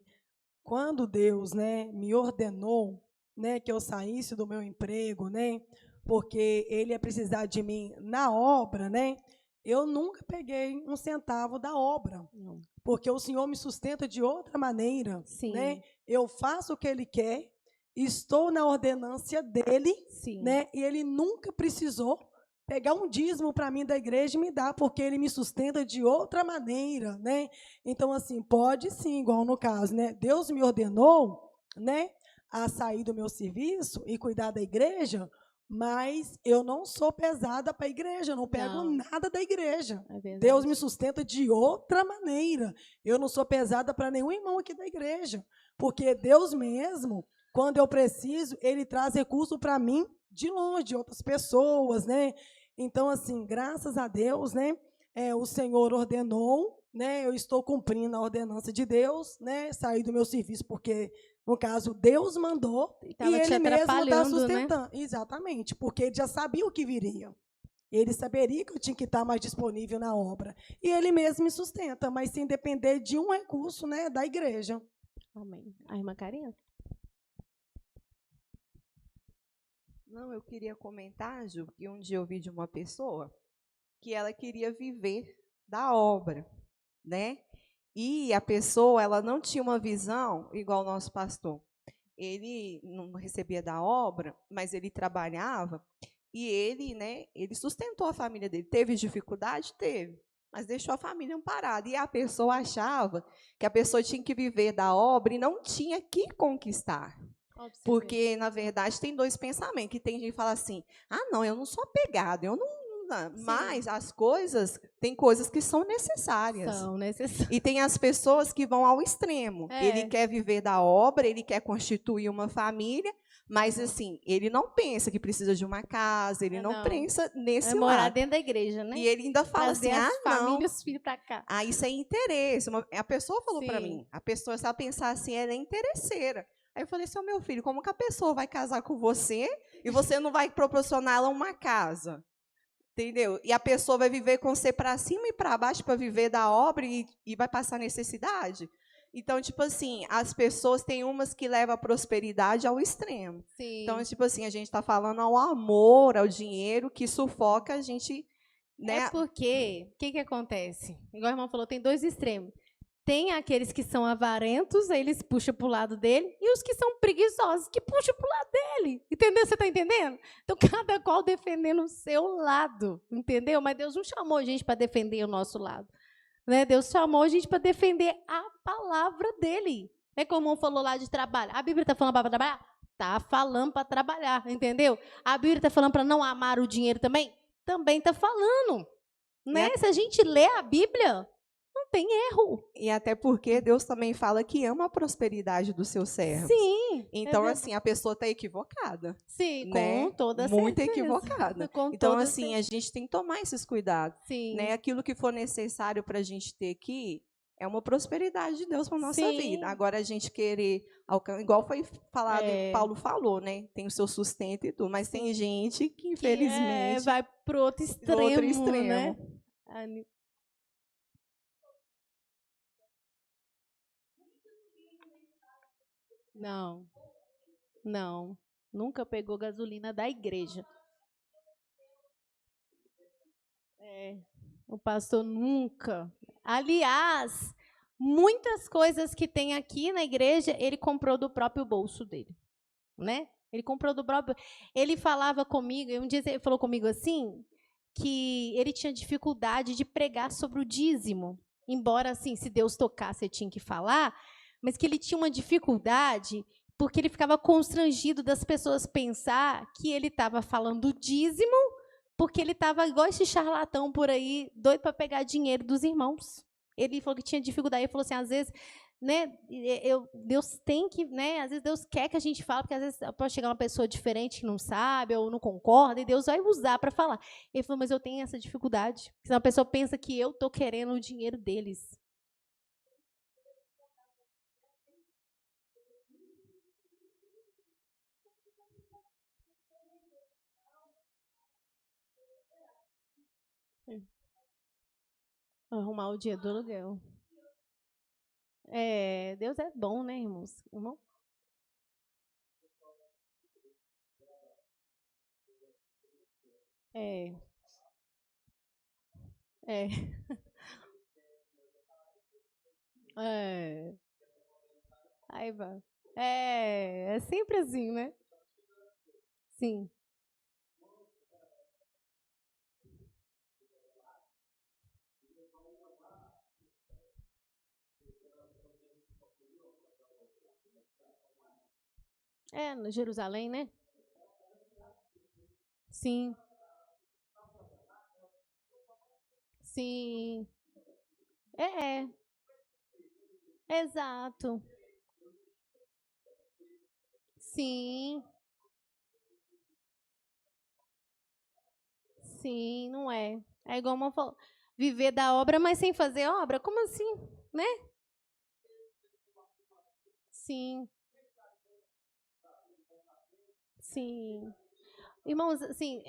Speaker 2: quando Deus, né, me ordenou, né, que eu saísse do meu emprego, né, porque Ele ia precisar de mim na obra, né, eu nunca peguei um centavo da obra,
Speaker 1: Não.
Speaker 2: porque o Senhor me sustenta de outra maneira,
Speaker 1: Sim.
Speaker 2: né? Eu faço o que Ele quer, estou na ordenância dEle,
Speaker 1: Sim.
Speaker 2: né? E Ele nunca precisou pegar um dízimo para mim da igreja e me dar, porque Ele me sustenta de outra maneira, né? Então, assim, pode sim, igual no caso, né? Deus me ordenou, né, a sair do meu serviço e cuidar da igreja, mas eu não sou pesada para a igreja, eu não pego nada da igreja.
Speaker 1: É
Speaker 2: Deus me sustenta de outra maneira. Eu não sou pesada para nenhum irmão aqui da igreja, porque Deus mesmo, quando eu preciso, Ele traz recurso para mim de longe, de outras pessoas, né? Então, assim, graças a Deus, né? O Senhor ordenou, né? Eu estou cumprindo a ordenança de Deus, né? Saí do meu serviço porque, no caso, Deus mandou e Ele mesmo está sustentando. Né? Exatamente, porque Ele já sabia o que viria. Ele saberia que eu tinha que estar mais disponível na obra. E Ele mesmo me sustenta, mas sem depender de um recurso, né, da igreja.
Speaker 1: Amém. A irmã Karina?
Speaker 6: Não, eu queria comentar, Ju, que um dia eu vi de uma pessoa que ela queria viver da obra, né? E a pessoa, ela não tinha uma visão igual o nosso pastor. Ele não recebia da obra, mas ele trabalhava e ele, né, ele sustentou a família dele. Teve dificuldade? Teve, mas deixou a família amparada. E a pessoa achava que a pessoa tinha que viver da obra e não tinha que conquistar. Porque, na verdade, tem dois pensamentos, que tem gente que fala assim, não, eu não sou apegado, eu não. Mas as coisas, tem coisas que são necessárias.
Speaker 1: São necessárias.
Speaker 6: E tem as pessoas que vão ao extremo. Ele quer viver da obra, ele quer constituir uma família, mas assim, ele não pensa que precisa de uma casa, ele não pensa nesse lado.
Speaker 1: Morar dentro da igreja, né?
Speaker 6: E ele ainda fala
Speaker 1: trazer
Speaker 6: assim,
Speaker 1: as famílias, os filhos para cá.
Speaker 6: Isso é interesse. A pessoa falou para mim, a pessoa, se ela pensar assim, ela é interesseira. Aí eu falei assim, meu filho, como que a pessoa vai casar com você e você não vai proporcionar ela uma casa? Entendeu? E a pessoa vai viver com você para cima e para baixo para viver da obra e vai passar necessidade? Então, tipo assim, as pessoas têm umas que levam a prosperidade ao extremo.
Speaker 1: Sim.
Speaker 6: Então, tipo assim, a gente está falando ao amor, ao dinheiro, que sufoca a gente, né?
Speaker 1: É porque, o que acontece? Igual a irmã falou, tem dois extremos. Tem aqueles que são avarentos, aí eles puxam para o lado dele, e os que são preguiçosos, que puxam para o lado dele. Entendeu? Você está entendendo? Então, cada qual defendendo o seu lado. Entendeu? Mas Deus não chamou a gente para defender o nosso lado. Né? Deus chamou a gente para defender a palavra dele. É como um falou lá de trabalho. A Bíblia está falando para trabalhar? Está falando para trabalhar, entendeu? A Bíblia está falando para não amar o dinheiro também? Também está falando. Né? Se a gente lê a Bíblia, não tem erro.
Speaker 6: E até porque Deus também fala que ama a prosperidade dos seus servos.
Speaker 1: Sim.
Speaker 6: Então, assim, a pessoa está equivocada.
Speaker 1: Sim,
Speaker 6: né?
Speaker 1: com toda
Speaker 6: Muito
Speaker 1: certeza.
Speaker 6: equivocada.
Speaker 1: Com
Speaker 6: Então,
Speaker 1: toda
Speaker 6: assim,
Speaker 1: certeza.
Speaker 6: a gente tem que tomar esses cuidados.
Speaker 1: Sim.
Speaker 6: Né? Aquilo que for necessário para a gente ter aqui é uma prosperidade de Deus para nossa
Speaker 1: Sim.
Speaker 6: vida. Agora, a gente querer alcançar, igual foi falado, Paulo falou, né? Tem o seu sustento e tudo, mas tem gente que, infelizmente,
Speaker 1: vai para o outro extremo, né? Não, não, nunca pegou gasolina da igreja. O pastor nunca. Aliás, muitas coisas que tem aqui na igreja, ele comprou do próprio bolso dele, né? Ele comprou do próprio. Ele falava comigo, um dia ele falou comigo assim, que ele tinha dificuldade de pregar sobre o dízimo. Embora, assim, se Deus tocasse, ele tinha que falar, mas que ele tinha uma dificuldade porque ele ficava constrangido das pessoas pensar que ele estava falando dízimo porque ele estava igual esse charlatão por aí, doido para pegar dinheiro dos irmãos. Ele falou que tinha dificuldade. Ele falou assim, às vezes, né, Deus tem que, né, às vezes Deus quer que a gente fale, porque às vezes pode chegar uma pessoa diferente que não sabe ou não concorda, e Deus vai usar para falar. Ele falou, mas eu tenho essa dificuldade. Senão a pessoa pensa que eu estou querendo o dinheiro deles. Arrumar o dia do aluguel. Deus é bom, né, irmãos? Irmão? Aí vai. É sempre assim, né? Sim. No Jerusalém, né? Sim. Sim. Exato. Sim. Sim, não é. É igual uma falou, viver da obra, mas sem fazer obra? Como assim, né? Sim. Sim. Irmãos, assim,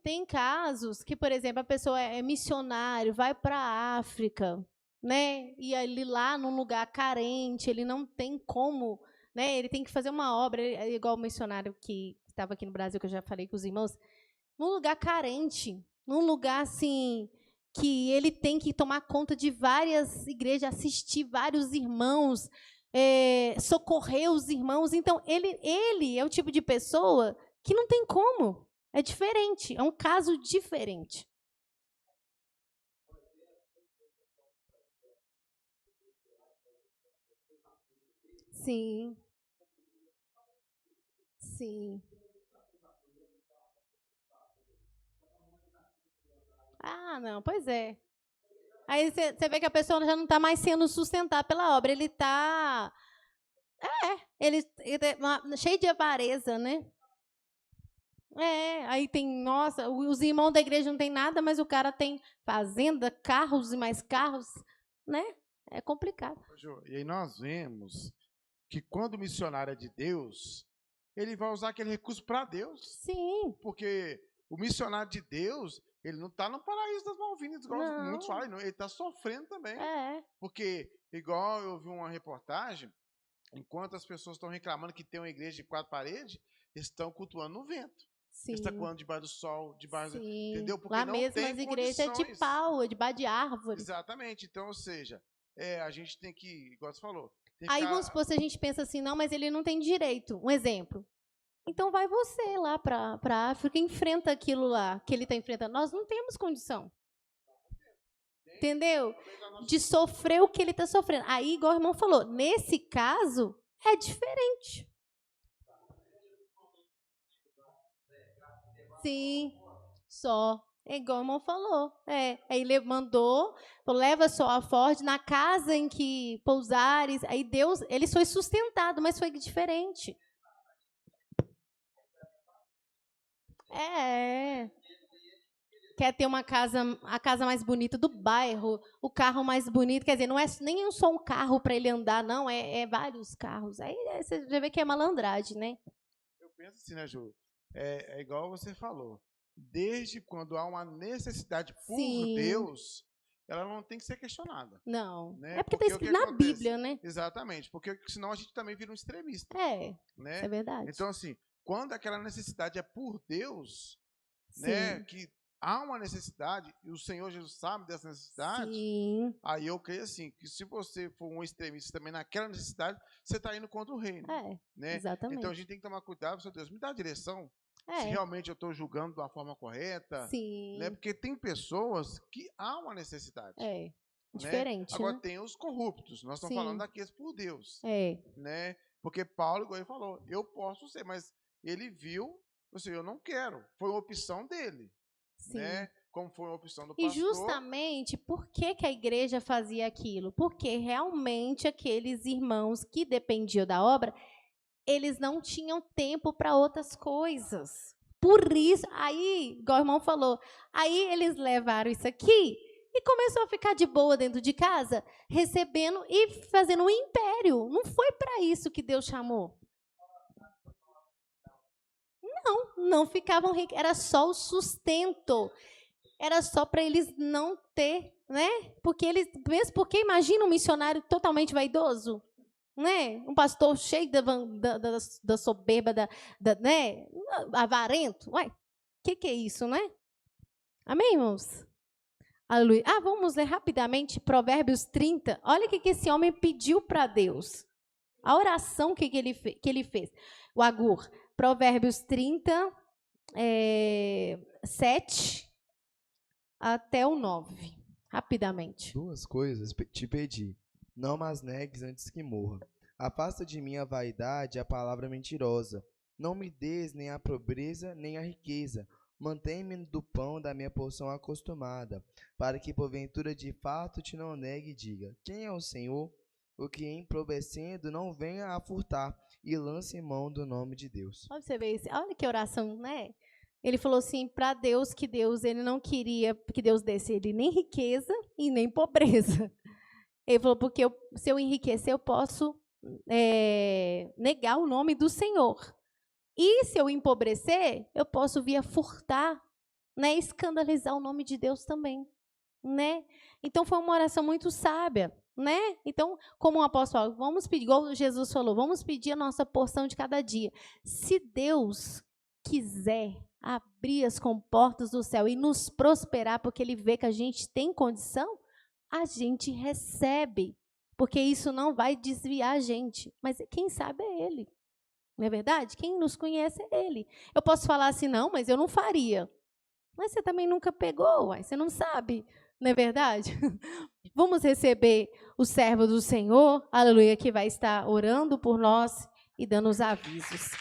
Speaker 1: tem casos que, por exemplo, a pessoa é missionário, vai para a África, né? E ele lá num lugar carente, ele não tem como, né? Ele tem que fazer uma obra, igual o missionário que estava aqui no Brasil, que eu já falei com os irmãos, num lugar carente, num lugar assim que ele tem que tomar conta de várias igrejas, assistir vários irmãos, socorrer os irmãos. Então, ele é o tipo de pessoa que não tem como. É diferente, é um caso diferente. Sim. Sim. Ah, não, pois é. Aí você vê que a pessoa já não está mais sendo sustentada pela obra. Ele está... ele cheio de avareza, né? Aí tem, nossa, os irmãos da igreja não tem nada, mas o cara tem fazenda, carros e mais carros, né? É complicado.
Speaker 4: E aí nós vemos que quando o missionário é de Deus, ele vai usar aquele recurso para Deus.
Speaker 1: Sim.
Speaker 4: Porque o missionário de Deus, ele não está no paraíso das Malvinas, igual
Speaker 1: Não.
Speaker 4: muitos falam, não, ele está sofrendo também.
Speaker 1: É.
Speaker 4: Porque, igual eu vi uma reportagem, enquanto as pessoas estão reclamando que tem uma igreja de 4 paredes, eles estão cultuando no vento.
Speaker 1: Sim.
Speaker 4: Eles estão cultuando debaixo do sol, debaixo,
Speaker 1: Sim.
Speaker 4: entendeu? Porque
Speaker 1: Lá
Speaker 4: não
Speaker 1: mesmo
Speaker 4: tem
Speaker 1: as igrejas é de
Speaker 4: condições.
Speaker 1: pau, é debaixo de árvore.
Speaker 4: Exatamente. Então, ou seja, a gente tem que, igual você falou, tem que
Speaker 1: Aí
Speaker 4: ficar-
Speaker 1: vamos supor, se a gente pensa assim, não, mas ele não tem direito. Um exemplo. Então vai você lá para a África e enfrenta aquilo lá que ele está enfrentando. Nós não temos condição. Entendeu? De sofrer o que ele está sofrendo. Aí, igual o irmão falou, nesse caso, é diferente. Sim, só. É igual o irmão falou. Aí ele mandou, falou, leva só a Ford na casa em que pousares. Aí Deus, ele foi sustentado, mas foi diferente. Quer ter uma casa, a casa mais bonita do bairro, o carro mais bonito. Quer dizer, não é nem só um carro para ele andar, não, é vários carros. Aí você já vê que é malandragem, né?
Speaker 4: Eu penso assim, né, Ju? É igual você falou. Desde quando há uma necessidade por
Speaker 1: Sim.
Speaker 4: Deus, ela não tem que ser questionada.
Speaker 1: Não.
Speaker 4: Né?
Speaker 1: É porque está
Speaker 4: Porque o que
Speaker 1: escrito na
Speaker 4: acontece?
Speaker 1: Bíblia, né?
Speaker 4: Exatamente, porque senão a gente também vira um extremista.
Speaker 1: Isso
Speaker 4: Né?
Speaker 1: é verdade.
Speaker 4: Então, assim, quando aquela necessidade é por Deus,
Speaker 1: Sim.
Speaker 4: né, que há uma necessidade, e o Senhor Jesus sabe dessa necessidade,
Speaker 1: Sim.
Speaker 4: aí eu creio assim, que se você for um extremista também naquela necessidade, você está indo contra o reino. Né?
Speaker 1: Exatamente.
Speaker 4: Então a gente tem que tomar cuidado, seu Deus, me dá a direção,
Speaker 1: É.
Speaker 4: se realmente eu estou julgando de uma forma correta.
Speaker 1: Sim.
Speaker 4: Né? Porque tem pessoas que há uma necessidade.
Speaker 1: É.
Speaker 4: Né?
Speaker 1: Diferente,
Speaker 4: Agora
Speaker 1: né?
Speaker 4: tem os corruptos, nós estamos
Speaker 1: Sim.
Speaker 4: falando daqueles por Deus.
Speaker 1: É.
Speaker 4: Né? Porque Paulo, igual ele falou, eu posso ser, mas ele viu, assim, eu não quero. Foi uma opção dele.
Speaker 1: Sim.
Speaker 4: Né? Como foi uma opção do
Speaker 1: E
Speaker 4: pastor.
Speaker 1: justamente por que a igreja fazia aquilo? Porque realmente aqueles irmãos que dependiam da obra, eles não tinham tempo para outras coisas. Por isso, aí, igual o irmão falou, aí eles levaram isso aqui e começou a ficar de boa dentro de casa, recebendo e fazendo um império. Não foi para isso que Deus chamou. Não ficavam ricos, era só o sustento. Era só para eles não ter, né? Porque eles, mesmo porque imagina um missionário totalmente vaidoso, né? Um pastor cheio da soberba, né? Avarento. Ué, que é isso, né? Amém, irmãos? Aleluia. Vamos ler rapidamente Provérbios 30. Olha o que esse homem pediu para Deus. A oração que ele fez. O Agur. Provérbios 30, 7 até o 9. Rapidamente.
Speaker 3: 2 coisas te pedi, não mas negues antes que morra. Afasta de mim a vaidade e a palavra mentirosa. Não me des nem a pobreza nem a riqueza. Mantém-me do pão da minha porção acostumada, para que porventura de fato te não negue e diga, quem é o Senhor? O que empobrecendo não venha a furtar, e lance mão do nome de Deus.
Speaker 1: Olha você ver, olha que oração, né? Ele falou assim para Deus que ele não queria que Deus desse ele nem riqueza e nem pobreza. Ele falou, porque se eu enriquecer, eu posso negar o nome do Senhor. E se eu empobrecer, eu posso vir a furtar, né? Escandalizar o nome de Deus também, né? Então foi uma oração muito sábia. Né? Então, como o apóstolo, vamos pedir, igual Jesus falou, vamos pedir a nossa porção de cada dia. Se Deus quiser abrir as comportas do céu e nos prosperar, porque Ele vê que a gente tem condição, a gente recebe, porque isso não vai desviar a gente. Mas quem sabe é Ele, não é verdade? Quem nos conhece é Ele. Eu posso falar assim, não, mas eu não faria. Mas você também nunca pegou, você não sabe. Não é verdade? Vamos receber o servo do Senhor, aleluia, que vai estar orando por nós e dando os avisos.